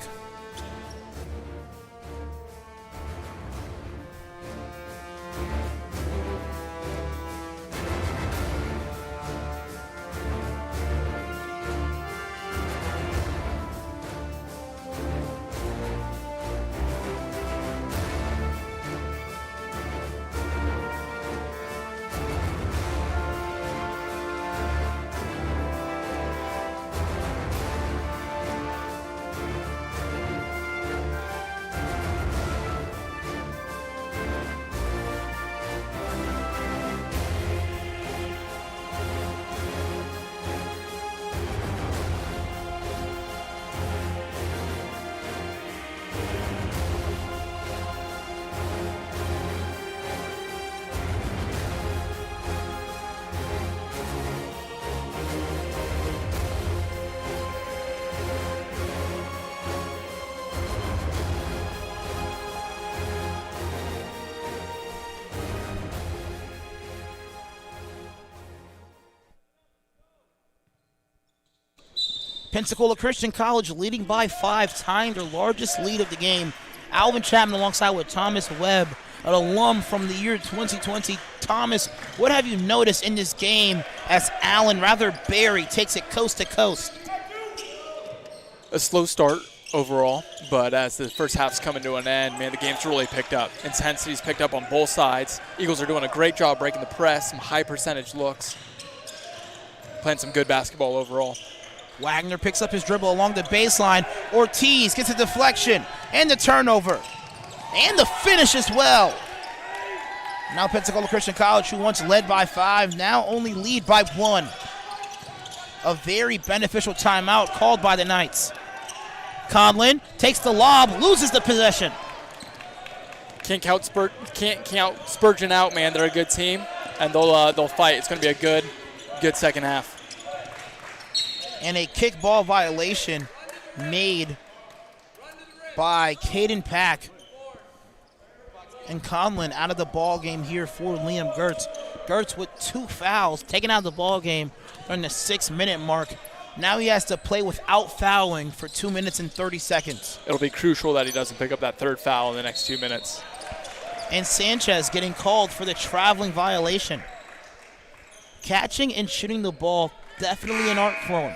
Pensacola Christian College leading by 5, tying their largest lead of the game. Alvin Chapman alongside with Thomas Webb, an alum from the year 2020. Thomas, what have you noticed in this game as Allen, rather Barry, takes it coast to coast? A slow start overall, but as the first half's coming to an end, man, the game's really picked up. Intensity's picked up on both sides. Eagles are doing a great job breaking the press, some high percentage looks. Playing some good basketball overall. Wagner picks up his dribble along the baseline. Ortiz gets a deflection and the turnover. And the finish as well. Now Pensacola Christian College, who once led by 5, now only lead by 1. A very beneficial timeout called by the Knights. Conlon takes the lob, loses the possession. Can't count Spurgeon out, man. They're a good team, and they'll fight. It's going to be a good second half. And a kickball violation made by Caden Pack. And Conlon out of the ball game here for Liam Gertz. Gertz with 2 fouls, taken out of the ball game during the 6-minute mark. Now he has to play without fouling for 2 minutes and 30 seconds. It'll be crucial that he doesn't pick up that 3rd foul in the next 2 minutes. And Sanchez getting called for the traveling violation. Catching and shooting the ball, definitely an art form,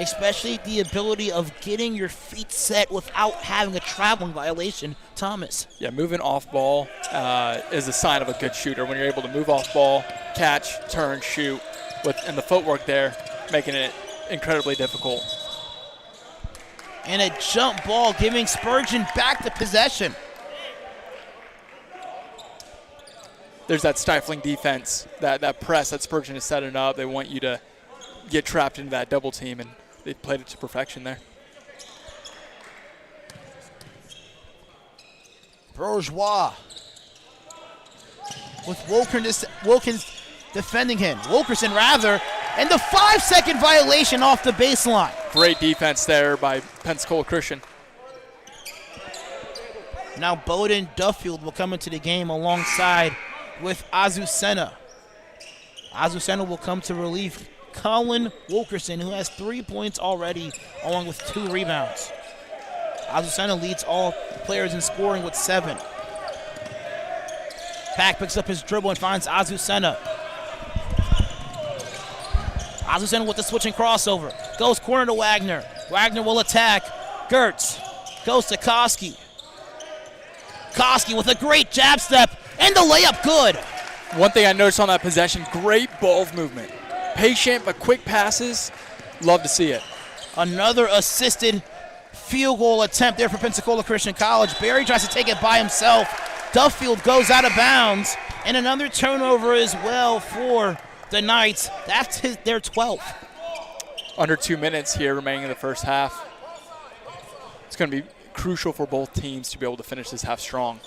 especially the ability of getting your feet set without having a traveling violation. Thomas. Yeah, moving off ball is a sign of a good shooter. When you're able to move off ball, catch, turn, shoot, and the footwork there, making it incredibly difficult. And a jump ball giving Spurgeon back the possession. There's that stifling defense, that press that Spurgeon is setting up. They want you to get trapped into that double team, and they played it to perfection there. Bourgeois with Wilkins defending him. Wilkerson rather, and the 5-second violation off the baseline. Great defense there by Pensacola Christian. Now Bowden Duffield will come into the game alongside with Azucena. Azucena will come to relief Colin Wilkerson, who has 3 points already, along with 2 rebounds. Azucena leads all players in scoring with 7. Pack picks up his dribble and finds Azucena. Azucena with the switching crossover. Goes corner to Wagner. Wagner will attack. Gertz goes to Koski. Koski with a great jab step and the layup good. One thing I noticed on that possession, great ball movement. Patient but quick passes. Love to see it. Another assisted field goal attempt there for Pensacola Christian College. Barry tries to take it by himself. Duffield goes out of bounds. And another turnover as well for the Knights. That's their 12th. Under 2 minutes here remaining in the first half. It's going to be crucial for both teams to be able to finish this half strong.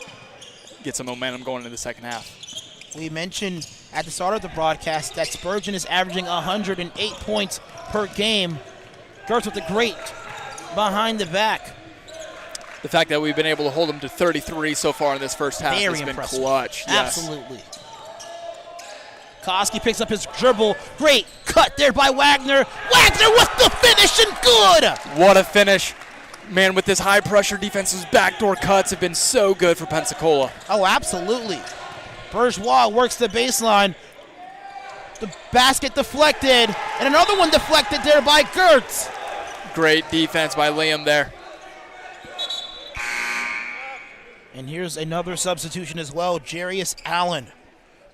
Get some momentum going into the second half. We mentioned at the start of the broadcast that Spurgeon is averaging 108 points per game. Gertz with the great behind the back. The fact that we've been able to hold them to 33 so far in this first half Very has impressive. been clutch. Yes. Absolutely. Koski picks up his dribble. Great cut there by Wagner. Wagner with the finish and good. What a finish. Man, with this high-pressure defense, those backdoor cuts have been so good for Pensacola. Oh, absolutely. Bourgeois works the baseline. The basket deflected. And another one deflected there by Gertz. Great defense by Liam there. And here's another substitution as well. Jarius Allen,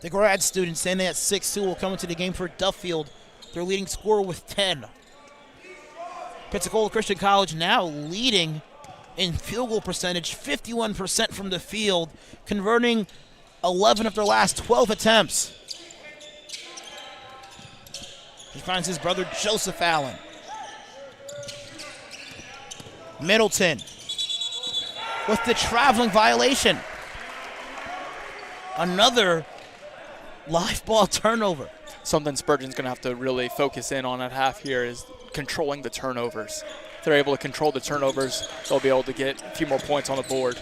the grad student, standing at 6'2", will come into the game for Duffield, their leading scorer with 10. Pensacola Christian College now leading in field goal percentage, 51% from the field, converting 11 of their last 12 attempts. He finds his brother Joseph Allen. Middleton with the traveling violation. Another live ball turnover. Something Spurgeon's going to have to really focus in on at half here is controlling the turnovers. If they're able to control the turnovers, they'll be able to get a few more points on the board.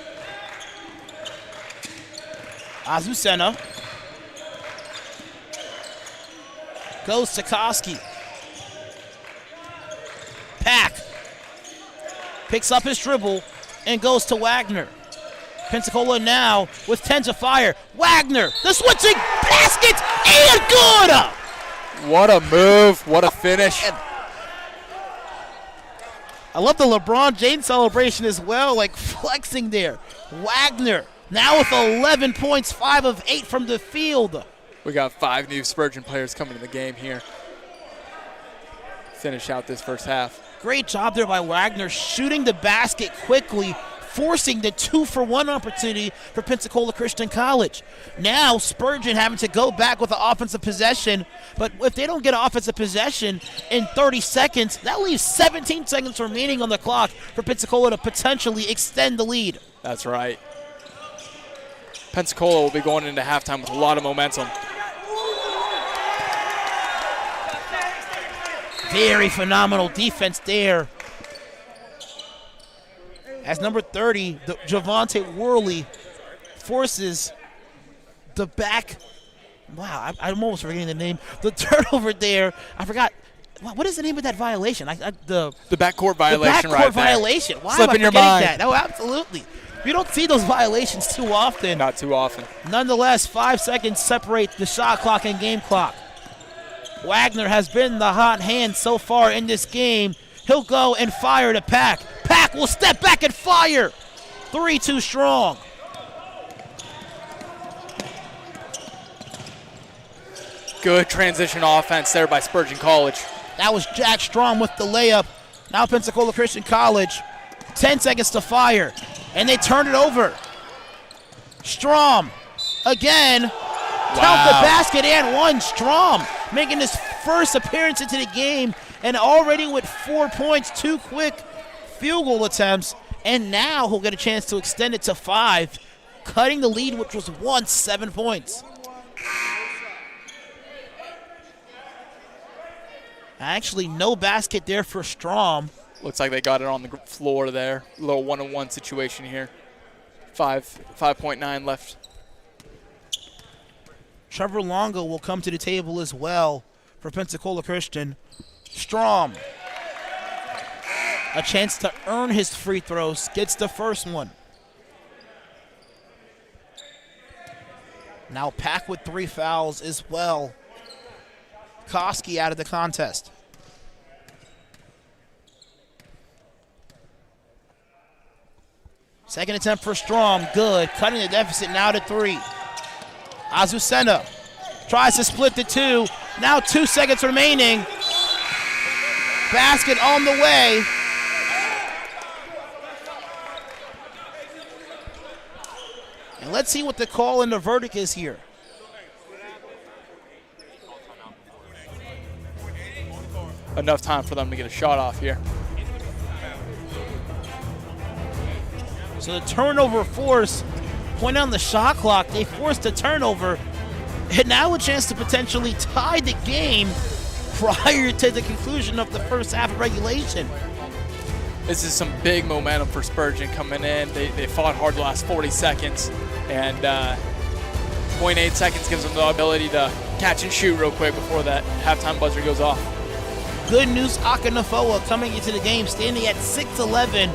Azucena goes to Koski. Pack picks up his dribble, and goes to Wagner. Pensacola now with 10 to fire. Wagner, the switching basket, and good! What a move, what a finish. I love the LeBron James celebration as well, like flexing there. Wagner now with 11 points, 5 of 8 from the field. We got 5 new Spurgeon players coming to the game here. Finish out this first half. Great job there by Wagner, shooting the basket quickly, forcing the 2-for-1 opportunity for Pensacola Christian College. Now Spurgeon having to go back with an offensive possession, but if they don't get an offensive possession in 30 seconds, that leaves 17 seconds remaining on the clock for Pensacola to potentially extend the lead. That's right. Pensacola will be going into halftime with a lot of momentum. Very phenomenal defense there. As number 30, Javante Worley forces the back. Wow, I'm almost forgetting the name. The turnover there. I forgot. What is the name of that violation? The backcourt violation, the backcourt right violation. there. Why Slip am I in your forgetting mind. that? No, absolutely. You don't see those violations too often. Not too often. Nonetheless, 5 seconds separate the shot clock and game clock. Wagner has been the hot hand so far in this game. He'll go and fire to Pack. Pack will step back and fire. 3-2 strong. Good transition offense there by Spurgeon College. That was Jack Strom with the layup. Now Pensacola Christian College, 10 seconds to fire, and they turn it over. Strom again. Count the basket and one. Strom making his first appearance into the game, and already with 4 points, 2 quick field goal attempts, and now he'll get a chance to extend it to 5, cutting the lead, which was once 7 points. Actually, no basket there for Strom. Looks like they got it on the floor there. A little one-on-one situation here. 5.9 left. Trevor Longo will come to the table as well for Pensacola Christian. Strom, a chance to earn his free throws, gets the first one. Now Pack with 3 fouls as well. Koski out of the contest. Second attempt for Strom, good. Cutting the deficit now to 3. Azucena tries to split the 2. Now 2 seconds remaining. Basket on the way. And let's see what the call and the verdict is here. Enough time for them to get a shot off here. So the turnover force, point on the shot clock, they forced a turnover, and now a chance to potentially tie the game prior to the conclusion of the first half of regulation. This is some big momentum for Spurgeon coming in. They fought hard the last 40 seconds, and 0.8 seconds gives them the ability to catch and shoot real quick before that halftime buzzer goes off. Good news, Akanafoa coming into the game, standing at 6'11",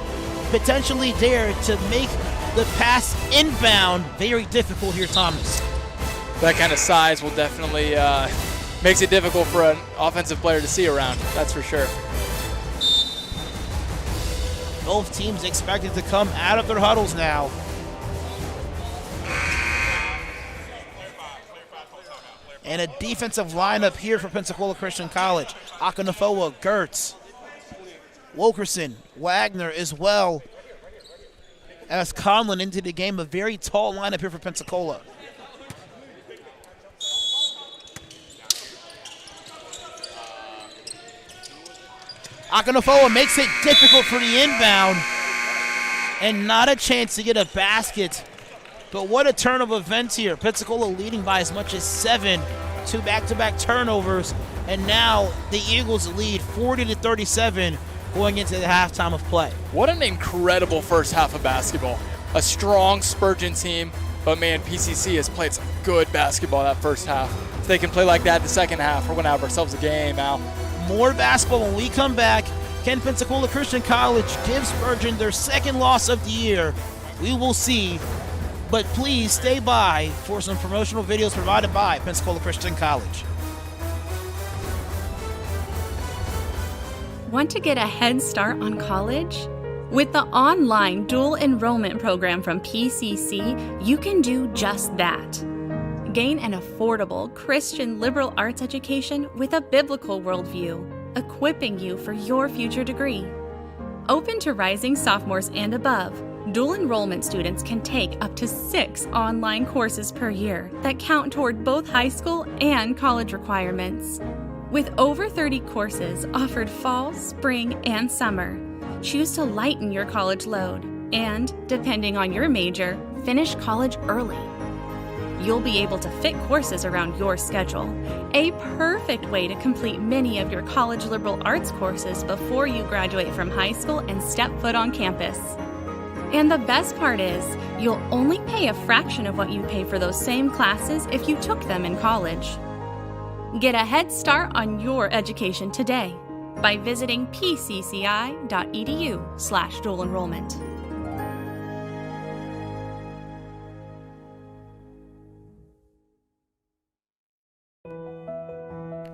potentially there to make the pass inbound very difficult here, Thomas. That kind of size will definitely makes it difficult for an offensive player to see around, that's for sure. Both teams expected to come out of their huddles now. And a defensive lineup here for Pensacola Christian College. Akanafoa, Gertz, Wilkerson, Wagner as well as Conlon into the game. A very tall lineup here for Pensacola. Akanafoa makes it difficult for the inbound and not a chance to get a basket. But what a turn of events here. Pensacola leading by as much as 7, 2 back-to-back turnovers, and now the Eagles lead 40-37 going into the halftime of play. What an incredible first half of basketball. A strong Spurgeon team, but man, PCC has played some good basketball that first half. If they can play like that the second half, we're going to have ourselves a game, Al. More basketball when we come back. Can Pensacola Christian College give Spurgeon their second loss of the year? We will see. But please stay by for some promotional videos provided by Pensacola Christian College. Want to get a head start on college? With the online dual enrollment program from PCC, you can do just that. Gain an affordable Christian liberal arts education with a biblical worldview, equipping you for your future degree. Open to rising sophomores and above, dual enrollment students can take up to 6 online courses per year that count toward both high school and college requirements. With over 30 courses offered fall, spring, and summer, choose to lighten your college load and, depending on your major, finish college early. You'll be able to fit courses around your schedule, a perfect way to complete many of your college liberal arts courses before you graduate from high school and step foot on campus. And the best part is, you'll only pay a fraction of what you pay for those same classes if you took them in college. Get a head start on your education today by visiting pcci.edu/dual enrollment.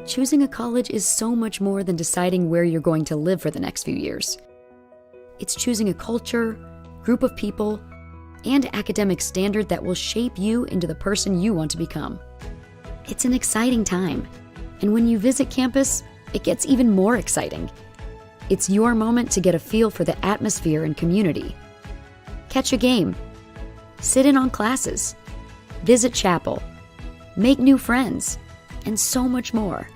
Choosing a college is so much more than deciding where you're going to live for the next few years. It's choosing a culture, group of people, and academic standard that will shape you into the person you want to become. It's an exciting time, and when you visit campus, it gets even more exciting. It's your moment to get a feel for the atmosphere and community. Catch a game, sit in on classes, visit chapel, make new friends, and so much more.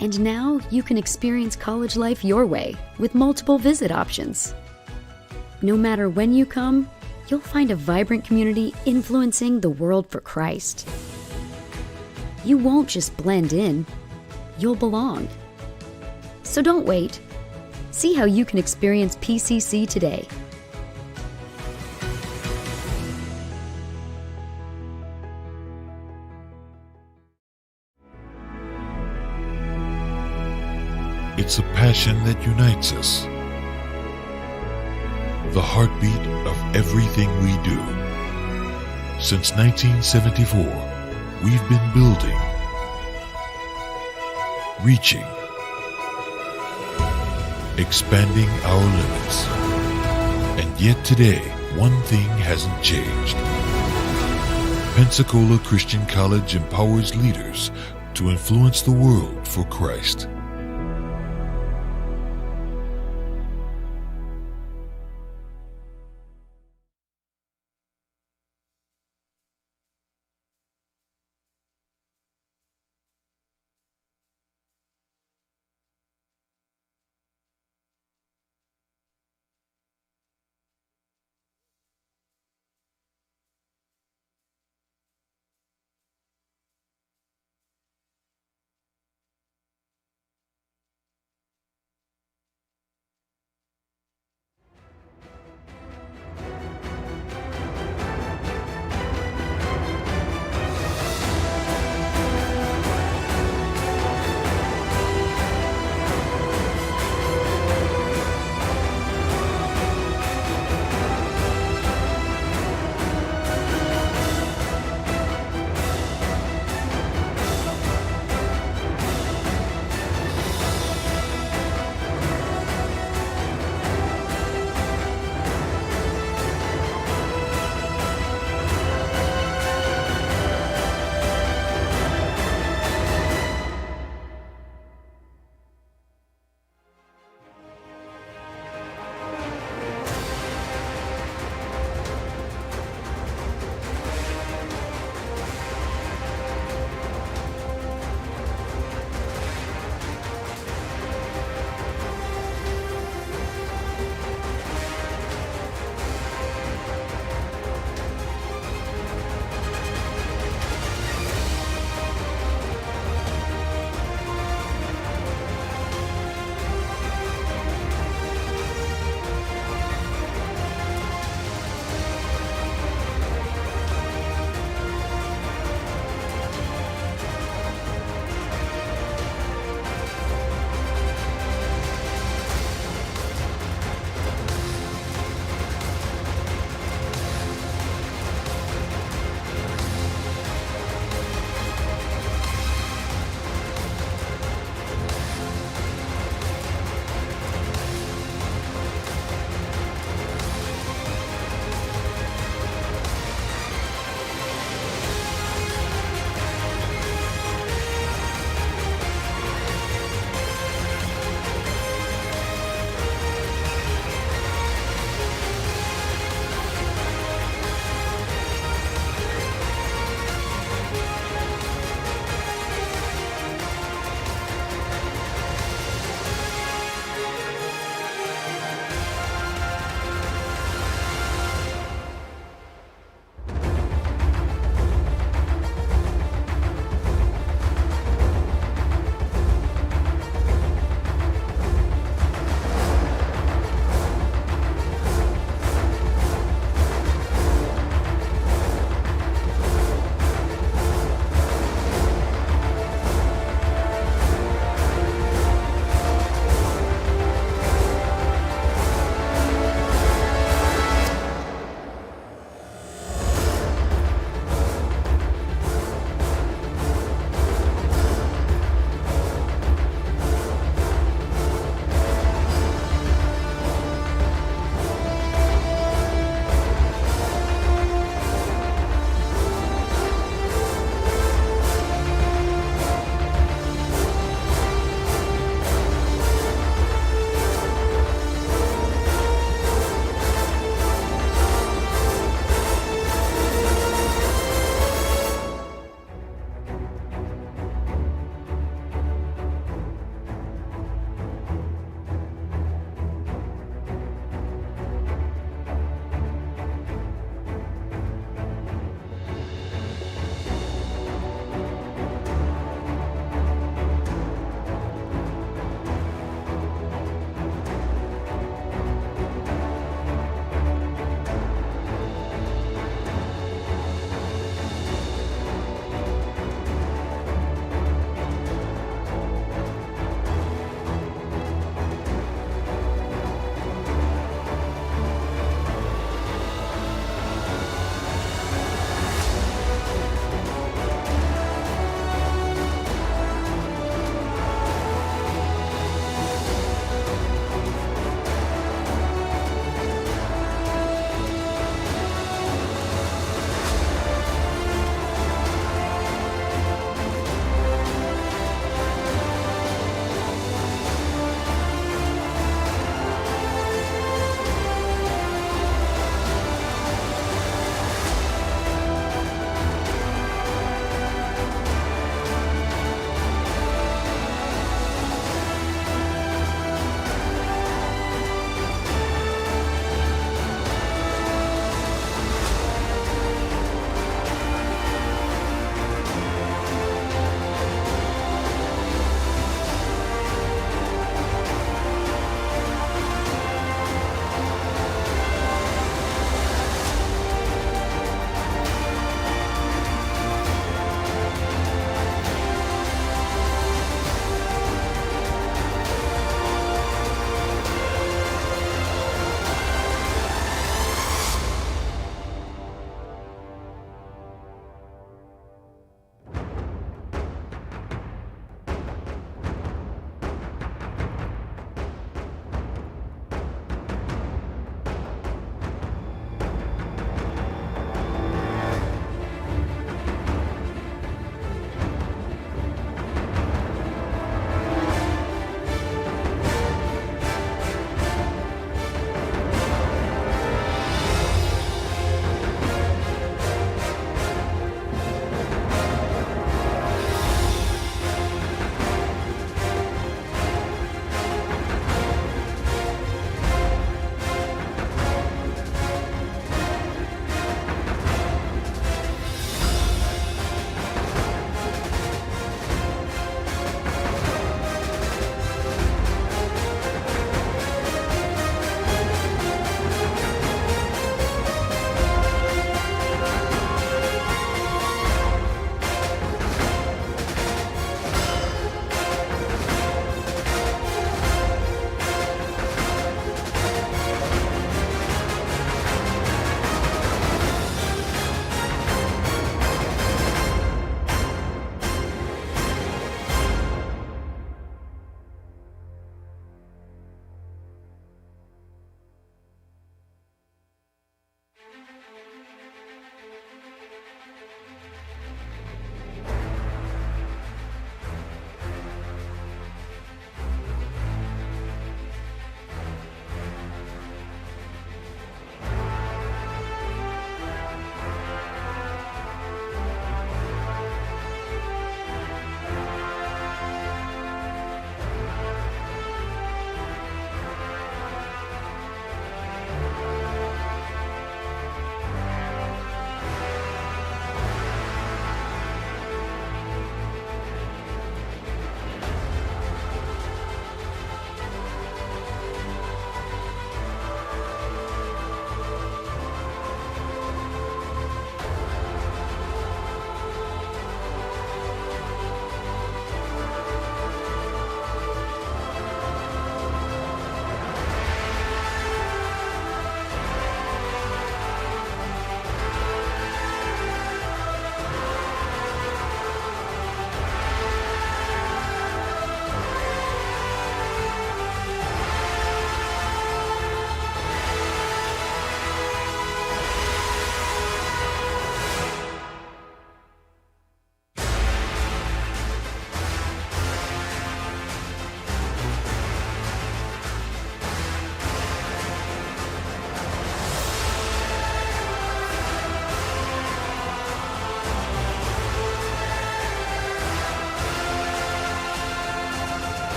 And now you can experience college life your way with multiple visit options. No matter when you come, you'll find a vibrant community influencing the world for Christ. You won't just blend in, you'll belong. So don't wait. See how you can experience PCC today. It's a passion that unites us, the heartbeat of everything we do. Since 1974, we've been building, reaching, expanding our limits. And yet today, one thing hasn't changed. Pensacola Christian College empowers leaders to influence the world for Christ.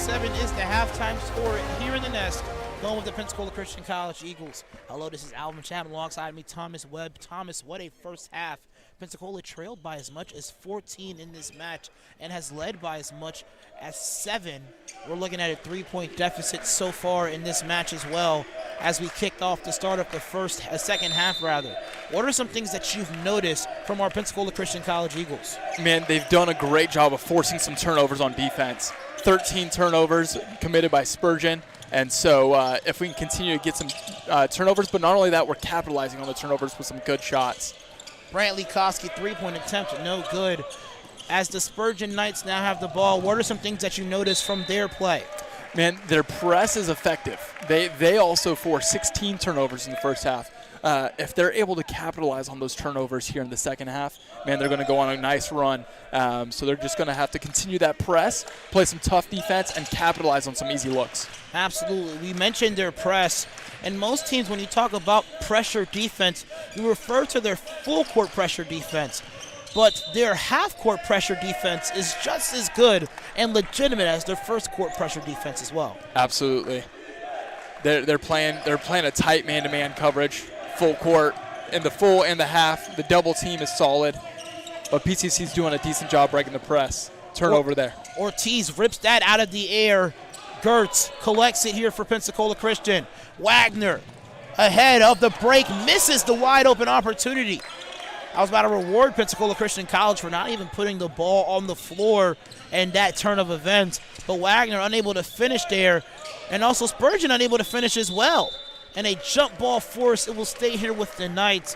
37 is the halftime score here in the Nest, going with the Pensacola Christian College Eagles. Hello, this is Alvin Chapman alongside me, Thomas Webb. Thomas, what a first half. Pensacola trailed by as much as 14 in this match and has led by as much as 7. We're looking at a 3-point deficit so far in this match as well as we kicked off the start of the second half rather. What are some things that you've noticed from our Pensacola Christian College Eagles? Man, they've done a great job of forcing some turnovers on defense. 13 turnovers committed by Spurgeon. And so if we can continue to get some turnovers, but not only that, we're capitalizing on the turnovers with some good shots. Brantley Koski, 3-point attempt, no good. As the Spurgeon Knights now have the ball, what are some things that you noticed from their play? Man, their press is effective. They also forced 16 turnovers in the first half. If they're able to capitalize on those turnovers here in the second half, man, they're going to go on a nice run. So they're just going to have to continue that press, play some tough defense, and capitalize on some easy looks. Absolutely. We mentioned their press. And most teams, when you talk about pressure defense, you refer to their full court pressure defense. But their half-court pressure defense is just as good and legitimate as their first court pressure defense as well. Absolutely. They're playing a tight man-to-man coverage, full court, in the full and the half. The double team is solid, but PCC's doing a decent job breaking the press. Turnover there. Ortiz rips that out of the air. Gertz collects it here for Pensacola Christian. Wagner ahead of the break, misses the wide open opportunity. I was about to reward Pensacola Christian College for not even putting the ball on the floor and that turn of events, but Wagner unable to finish there, and also Spurgeon unable to finish as well. And a jump ball force, it will stay here with the Knights,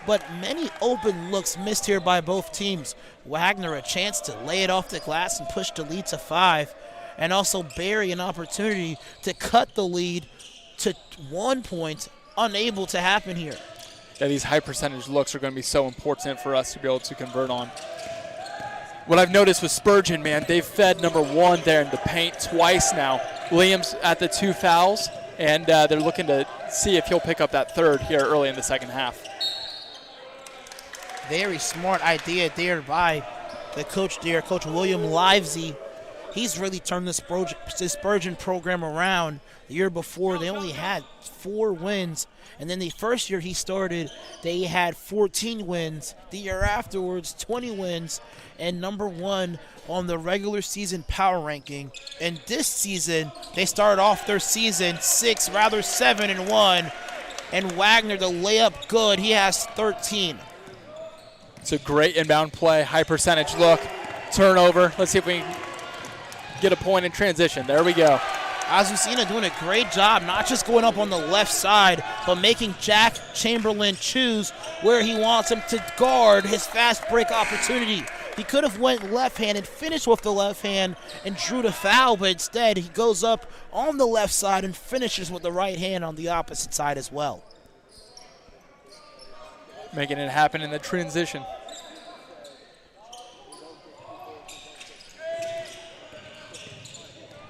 but many open looks missed here by both teams. Wagner a chance to lay it off the glass and push the lead to 5, and also Barry an opportunity to cut the lead to 1 point, unable to happen here. Yeah, these high percentage looks are going to be so important for us to be able to convert on. What I've noticed with Spurgeon, man, they've fed number 1 there in the paint twice now. Williams at the 2 fouls, and they're looking to see if he'll pick up that 3rd here early in the second half. Very smart idea there by the coach there, Coach William Livesey. He's really turned this Spurgeon program around. The year before, they only had 4 wins. And then the first year he started, they had 14 wins. The year afterwards, 20 wins, and number 1 on the regular season power ranking. And this season, they started off their season 7-1. And Wagner, the layup good, he has 13. It's a great inbound play, high percentage look, turnover. Let's see if we can get a point in transition. There we go. Azucena doing a great job, not just going up on the left side, but making Jack Chamberlain choose where he wants him to guard his fast break opportunity. He could have went left hand and finished with the left hand and drew the foul, but instead he goes up on the left side and finishes with the right hand on the opposite side as well. Making it happen in the transition.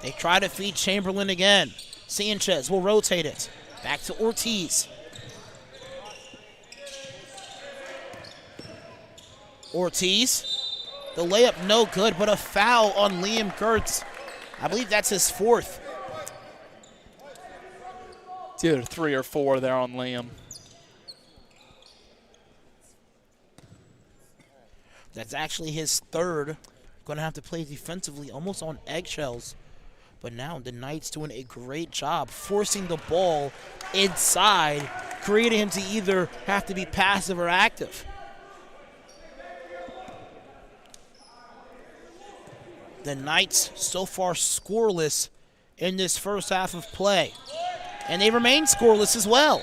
They try to feed Chamberlain again. Sanchez will rotate it. Back to Ortiz. Ortiz. The layup no good, but a foul on Liam Gertz. I believe that's his 4th. It's either 3 or 4 there on Liam. That's actually his 3rd. Going to have to play defensively, almost on eggshells. But now the Knights doing a great job forcing the ball inside, creating him to either have to be passive or active. The Knights so far scoreless in this first half of play. And they remain scoreless as well.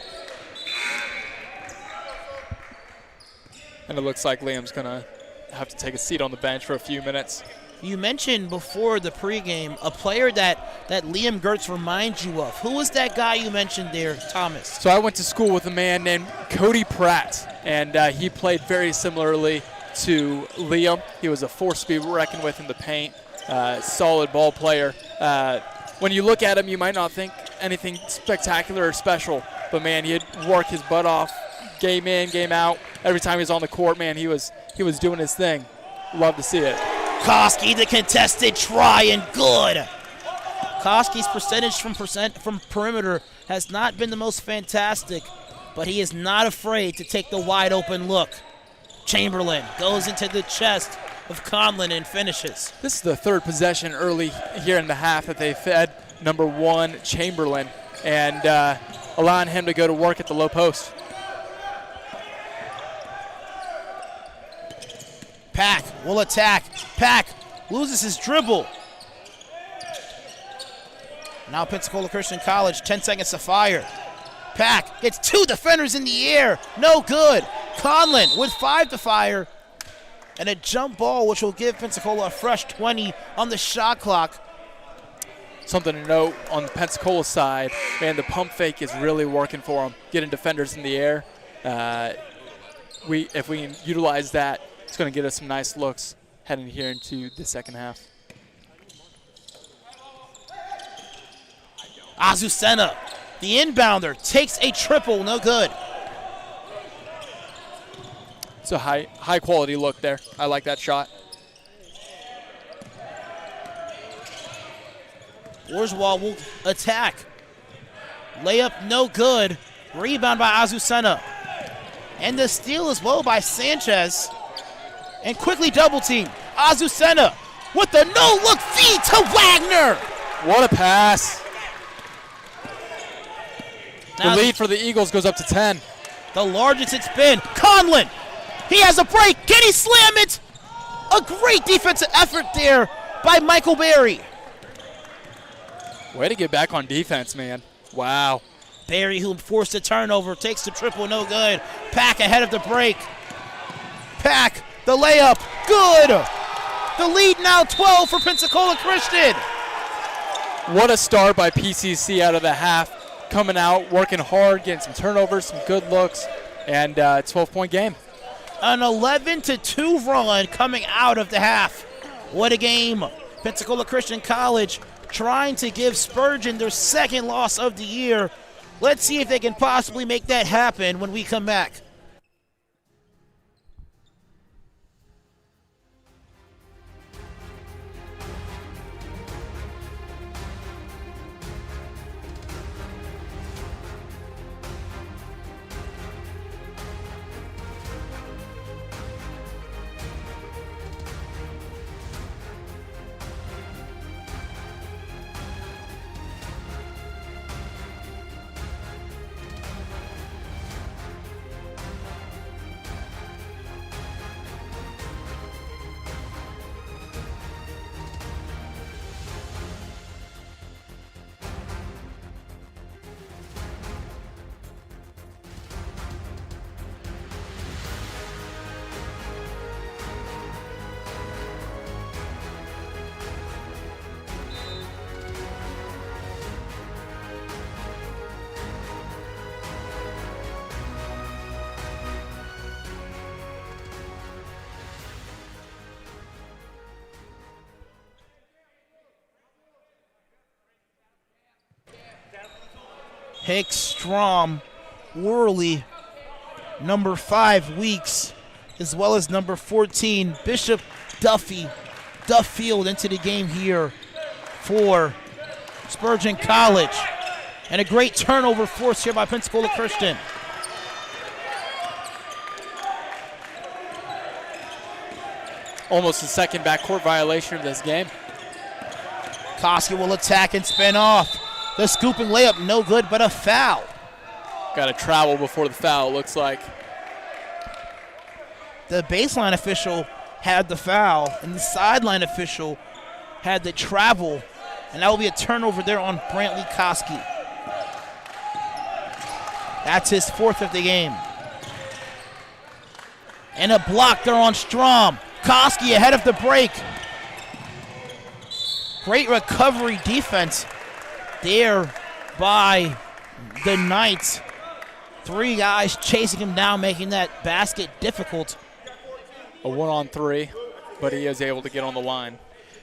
And it looks like Liam's going to have to take a seat on the bench for a few minutes. You mentioned before the pregame a player that Liam Gertz reminds you of. Who was that guy you mentioned there, Thomas? So I went to school with a man named Cody Pratt, and he played very similarly to Liam. He was a force to be reckoned with in the paint, solid ball player. When you look at him, you might not think anything spectacular or special, but man, he'd work his butt off, game in, game out. Every time he was on the court, man, he was doing his thing. Love to see it. Koski, the contested try, and good. Koski's percentage from perimeter has not been the most fantastic, but he is not afraid to take the wide open look. Chamberlain goes into the chest of Conlon and finishes. This is the third possession early here in the half that they fed number 1 Chamberlain and allowing him to go to work at the low post. Pack will attack. Pack loses his dribble. Now Pensacola Christian College, 10 seconds to fire. Pack gets 2 defenders in the air. No good. Conlon with 5 to fire. And a jump ball which will give Pensacola a fresh 20 on the shot clock. Something to note on the Pensacola side, man, the pump fake is really working for them, getting defenders in the air. If we can utilize that, it's going to get us some nice looks heading here into the second half. Azucena, the inbounder, takes a triple, no good. It's a high quality look there. I like that shot. Worswall will attack. Layup no good. Rebound by Azucena. And the steal as well by Sanchez. And quickly double team. Azucena with the no-look feed to Wagner. What a pass. Now the lead for the Eagles goes up to 10. The largest it's been. Conlon. He has a break. Can he slam it? A great defensive effort there by Michael Berry. Way to get back on defense, man. Wow. Berry, who forced a turnover, takes the triple, no good. Pack ahead of the break. Pack, the layup, good. The lead now 12 for Pensacola Christian. What a start by PCC out of the half. Coming out, working hard, getting some turnovers, some good looks, and 12-point game. An 11-2 run coming out of the half. What a game. Pensacola Christian College trying to give Spurgeon their second loss of the year. Let's see if they can possibly make that happen when we come back. Hicks, Strom, Worley, number 5, Weeks, as well as number 14, Bishop Duffield into the game here for Spurgeon College. And a great turnover force here by Pensacola Christian. Almost the second backcourt violation of this game. Koski will attack and spin off. The scooping layup, no good, but a foul. Got to travel before the foul, looks like. The baseline official had the foul, and the sideline official had the travel, and that will be a turnover there on Brantley Koski. That's his 4th of the game. And a block there on Strom. Koski ahead of the break. Great recovery defense there by the Knights. 3 guys chasing him down, making that basket difficult. A 1-on-3, but he is able to get on the line.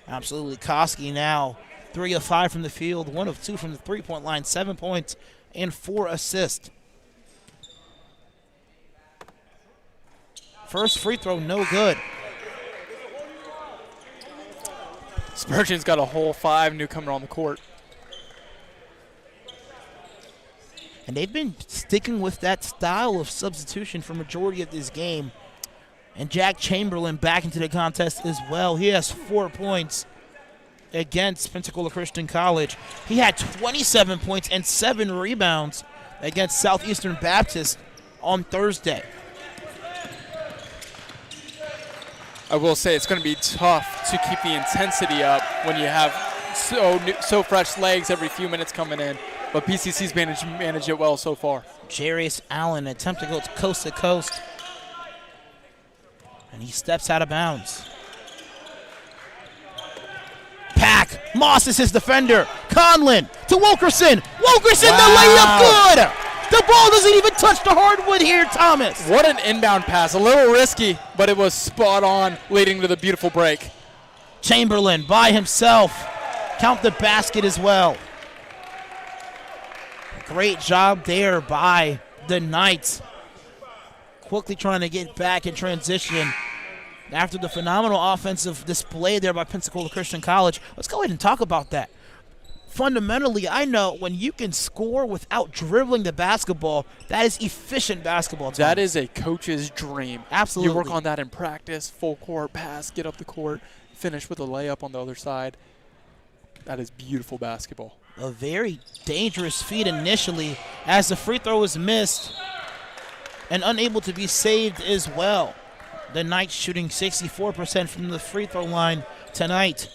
Absolutely. Koski now 3 of 5 from the field, 1 of 2 from the three-point line, 7 points and 4 assists. First free throw, no good. Spurgeon's got a whole 5 newcomer on the court. And they've been sticking with that style of substitution for majority of this game. And Jack Chamberlain back into the contest as well. He has 4 points against Pensacola Christian College. He had 27 points and 7 rebounds against Southeastern Baptist on Thursday. I will say it's going to be tough to keep the intensity up when you have so fresh legs every few minutes coming in. But PCC's managed it well so far. Jarius Allen attempt to go coast to coast. And he steps out of bounds. Pack. Moss is his defender. Conlon to Wilkerson. Wilkerson, Wow. The layup good. The ball doesn't even touch the hardwood here, Thomas. What an inbound pass. A little risky, but it was spot on, leading to the beautiful break. Chamberlain by himself. Count the basket as well. Great job there by the Knights. Quickly trying to get back in transition after the phenomenal offensive display there by Pensacola Christian College. Let's go ahead and talk about that. Fundamentally, I know when you can score without dribbling the basketball, that is efficient basketball. That is a coach's dream. Absolutely. You work on that in practice, full court pass, get up the court, finish with a layup on the other side. That is beautiful basketball. A very dangerous feat initially as the free throw was missed and unable to be saved as well. The Knights shooting 64% from the free throw line tonight.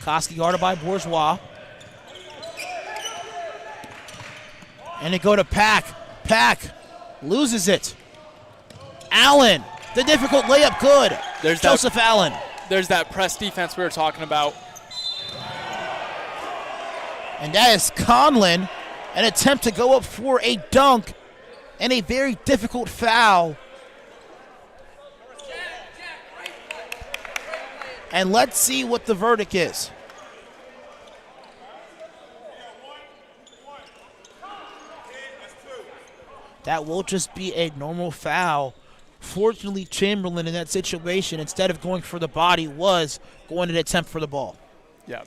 Koski guarded by Bourgeois. And they go to Pack. Pack loses it. Allen, the difficult layup good. There's Joseph Allen. There's that press defense we were talking about. And that is Conlon, an attempt to go up for a dunk and a very difficult foul. And let's see what the verdict is. That will just be a normal foul. Fortunately, Chamberlain in that situation, instead of going for the body, was going to attempt for the ball. Yeah.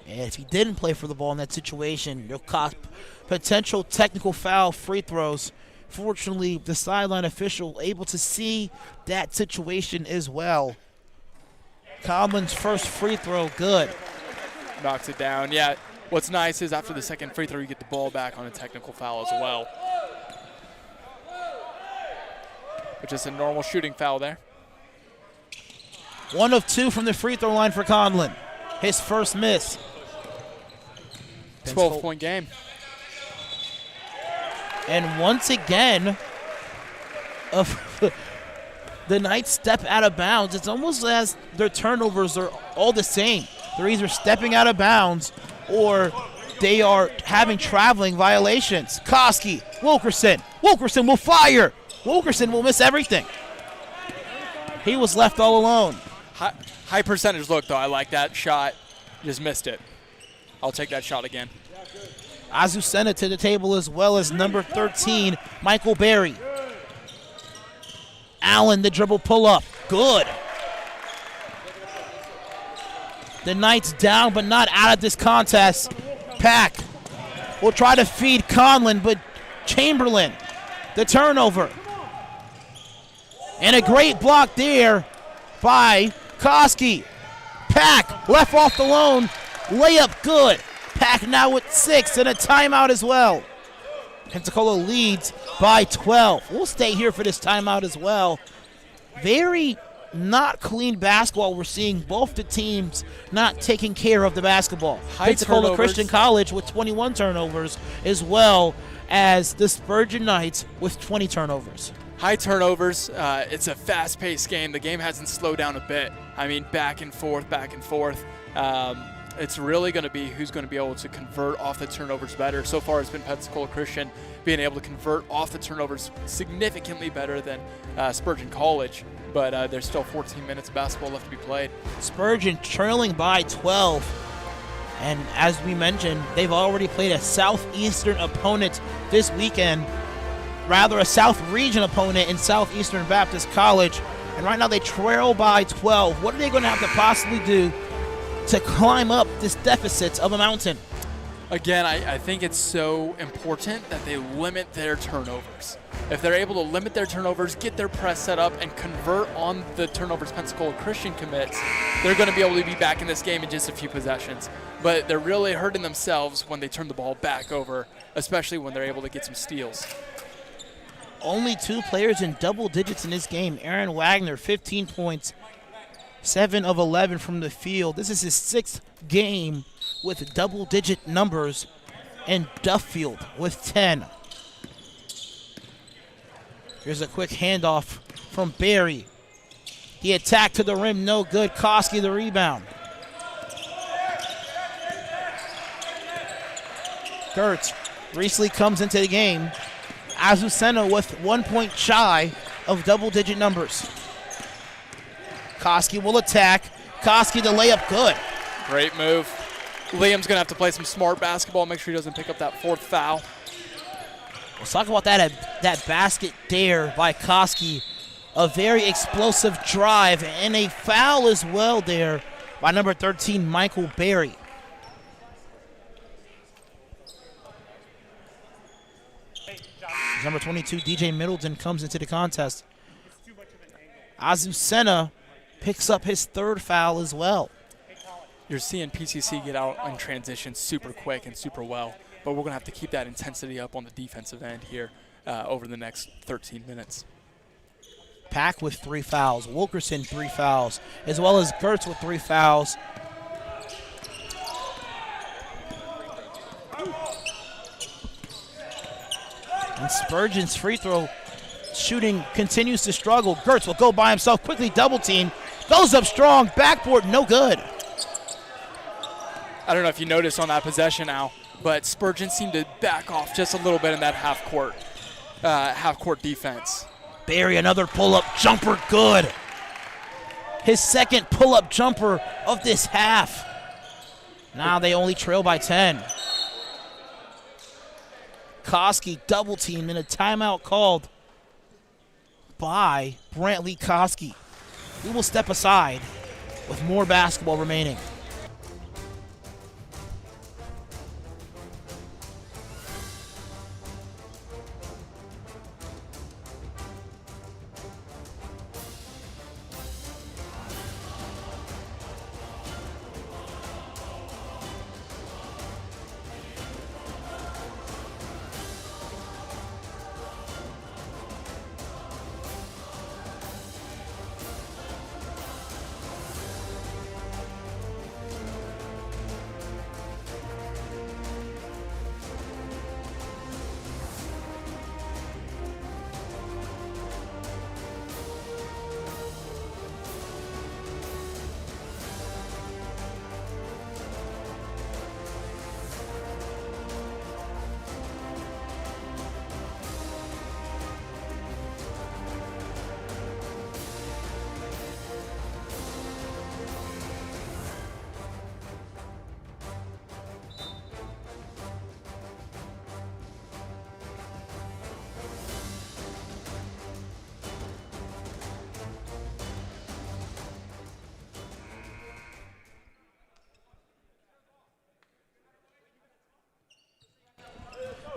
And if he didn't play for the ball in that situation, you'll cost potential technical foul free throws. Fortunately, the sideline official able to see that situation as well. Conlon's first free throw, good. Knocks it down. Yeah. What's nice is after the second free throw, you get the ball back on a technical foul as well. Which is a normal shooting foul there. 1 of 2 from the free throw line for Conlon. His first miss. 12-point game. And once again, the Knights step out of bounds. It's almost as their turnovers are all the same. They're either stepping out of bounds or they are having traveling violations. Koski, Wilkerson. Wilkerson will fire. Wilkerson will miss everything. He was left all alone. High percentage look, though. I like that shot. Just missed it. I'll take that shot again. Azucena to the table as well as number 13, Michael Berry. Allen, the dribble pull-up. Good. The Knights down, but not out of this contest. Pack will try to feed Conlon, but Chamberlain, the turnover. And a great block there by Koski. Pack left off the lone. Layup good. Pack now with 6 and a timeout as well. Pensacola leads by 12. We'll stay here for this timeout as well. Very not clean basketball. We're seeing both the teams not taking care of the basketball. Pensacola turnovers. Christian College with 21 turnovers, as well as the Spurgeon Knights with 20 turnovers. High turnovers. It's a fast-paced game. The game hasn't slowed down a bit. I mean, back and forth, back and forth. It's really going to be who's going to be able to convert off the turnovers better. So far, it's been Pensacola Christian being able to convert off the turnovers significantly better than Spurgeon College. But there's still 14 minutes of basketball left to be played. Spurgeon trailing by 12. And as we mentioned, they've already played a Southeastern opponent this weekend. rather a South Region opponent in Southeastern Baptist College. And right now they trail by 12. What are they going to have to possibly do to climb up this deficit of a mountain? Again, I think it's so important that they limit their turnovers. If they're able to limit their turnovers, get their press set up, and convert on the turnovers Pensacola Christian commits, they're going to be able to be back in this game in just a few possessions. But they're really hurting themselves when they turn the ball back over, especially when they're able to get some steals. Only 2 players in double digits in this game. Aaron Wagner, 15 points, 7 of 11 from the field. This is his 6th game with double-digit numbers, and Duffield with 10. Here's a quick handoff from Barry. He attacked to the rim, no good. Koski the rebound. Gertz recently comes into the game. Azucena with 1 point shy of double-digit numbers. Koski will attack. Koski the layup, good. Great move. Liam's going to have to play some smart basketball, make sure he doesn't pick up that 4th foul. Let's talk about that basket there by Koski. A very explosive drive and a foul as well there by number 13, Michael Berry. Number 22, DJ Middleton, comes into the contest. Azucena picks up his 3rd foul as well. You're seeing PCC get out in transition super quick and super well, but we're going to have to keep that intensity up on the defensive end here over the next 13 minutes. Pack with 3 fouls, Wilkerson 3 fouls, as well as Gertz with 3 fouls. And Spurgeon's free throw shooting continues to struggle. Gertz will go by himself, quickly double team, goes up strong, backboard, no good. I don't know if you noticed on that possession now, but Spurgeon seemed to back off just a little bit in that half-court defense. Barry, another pull-up jumper, good. His 2nd pull-up jumper of this half. Now they only trail by 10. Koski double teamed and a timeout called by Brantley Koski. We will step aside with more basketball remaining.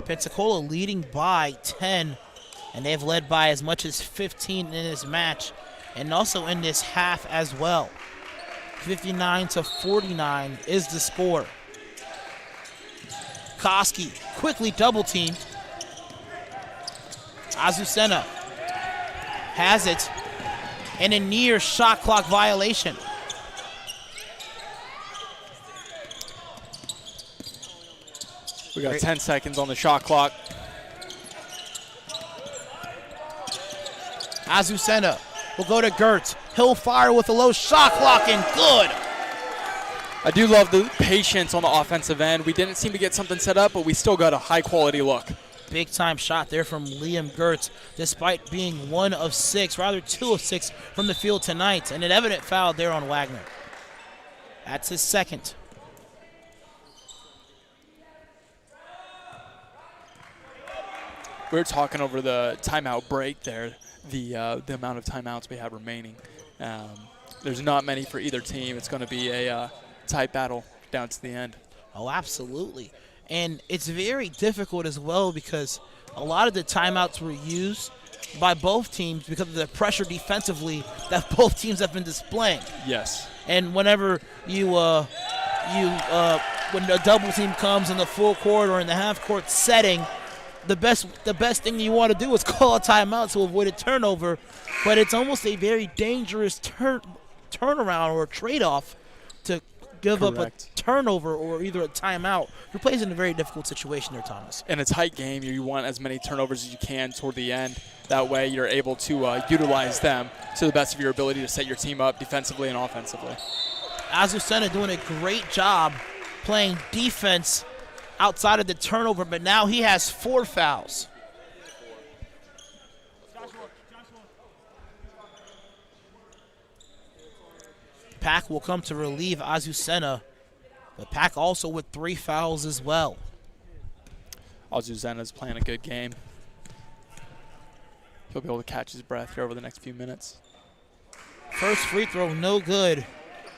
Pensacola leading by 10, and they've led by as much as 15 in this match and also in this half as well. 59-49 is the score. Koski quickly double teamed. Azucena has it, and a near shot clock violation. We got 10 seconds on the shot clock. Azucena will go to Gertz. He'll fire with a low shot clock and good. I do love the patience on the offensive end. We didn't seem to get something set up, but we still got a high-quality look. Big time shot there from Liam Gertz, despite being 1 of 6, rather 2 of 6 from the field tonight, and an evident foul there on Wagner. That's his 2nd. We were talking over the timeout break there, the amount of timeouts we have remaining. There's not many for either team. It's going to be a tight battle down to the end. Oh, absolutely. And it's very difficult as well because a lot of the timeouts were used by both teams because of the pressure defensively that both teams have been displaying. Yes. And whenever when a double team comes in the full court or in the half court setting, the best thing you want to do is call a timeout to avoid a turnover, but it's almost a very dangerous turnaround or trade-off to give up a turnover or either a timeout. You're placed in a very difficult situation there, Thomas. In a tight game, you want as many turnovers as you can toward the end. That way you're able to utilize them to the best of your ability to set your team up defensively and offensively. Azucena doing a great job playing defense outside of the turnover, but now he has 4 fouls. Pack will come to relieve Azucena, but Pack also with 3 fouls as well. Azucena's playing a good game. He'll be able to catch his breath here over the next few minutes. First free throw, no good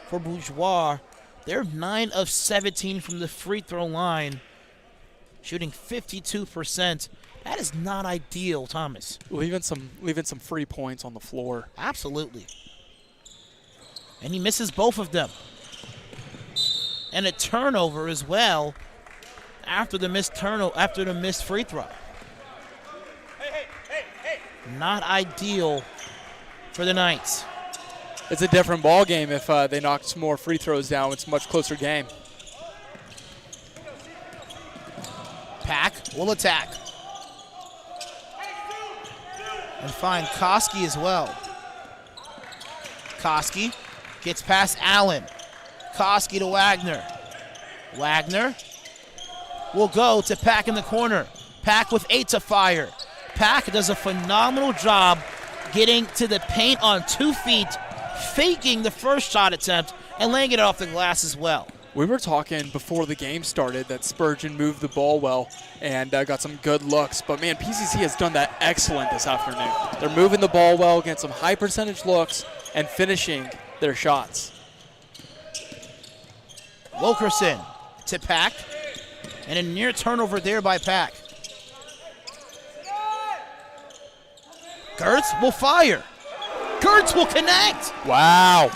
for Bourgeois. They're 9 of 17 from the free throw line, shooting 52%. That is not ideal, Thomas. Leaving some free points on the floor. Absolutely. And he misses both of them. And a turnover as well after the missed free throw. Not ideal for the Knights. It's a different ball game if they knock some more free throws down. It's a much closer game. Pack will attack. And find Koski as well. Koski gets past Allen. Koski to Wagner. Wagner will go to Pack in the corner. Pack with 8 to fire. Pack does a phenomenal job getting to the paint on 2 feet, faking the first shot attempt, and laying it off the glass as well. We were talking before the game started that Spurgeon moved the ball well and got some good looks. But, man, PCC has done that excellent this afternoon. They're moving the ball well, getting some high percentage looks, and finishing their shots. Wilkerson to Pack, and a near turnover there by Pack. Gertz will fire. Gertz will connect. Wow.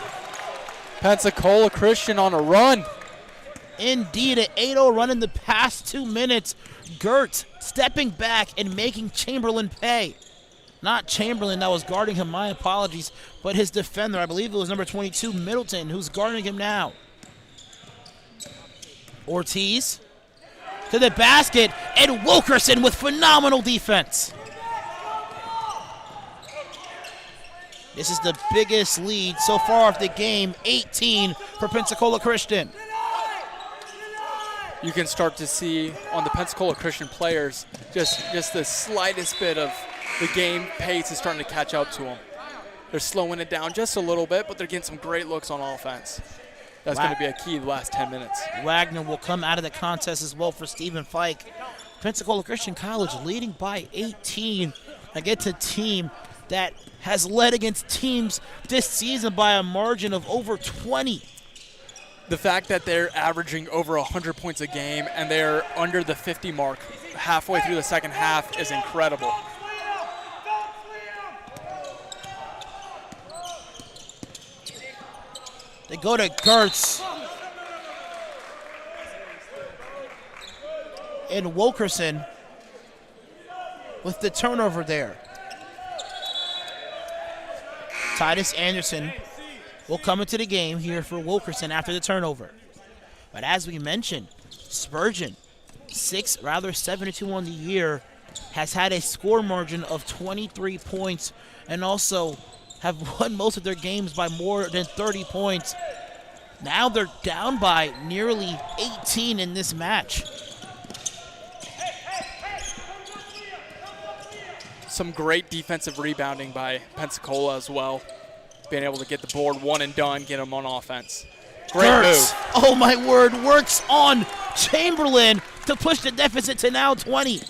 Pensacola Christian on a run. Indeed, an 8-0 run in the past 2 minutes. Gertz stepping back and making Chamberlain pay. Not Chamberlain that was guarding him, my apologies, but his defender, I believe it was number 22, Middleton, who's guarding him now. Ortiz to the basket, and Wilkerson with phenomenal defense. This is the biggest lead so far of the game, 18 for Pensacola Christian. You can start to see on the Pensacola Christian players just the slightest bit of the game pace is starting to catch up to them. They're slowing it down just a little bit, but they're getting some great looks on offense. That's going to be a key the last 10 minutes. Wagner will come out of the contest as well for Stephen Fike. Pensacola Christian College leading by 18 against a team that has led against teams this season by a margin of over 20. The fact that they're averaging over 100 points a game and they're under the 50 mark halfway through the second half is incredible. They go to Gertz. And Wilkerson with the turnover there. Titus Anderson will come into the game here for Wilkerson after the turnover. But as we mentioned, Spurgeon, 7-2 on the year, has had a score margin of 23 points and also have won most of their games by more than 30 points. Now they're down by nearly 18 in this match. Some great defensive rebounding by Pensacola as well. Being able to get the board one and done, get them on offense. Great move. Oh my word, works on Chamberlain to push the deficit to now 20.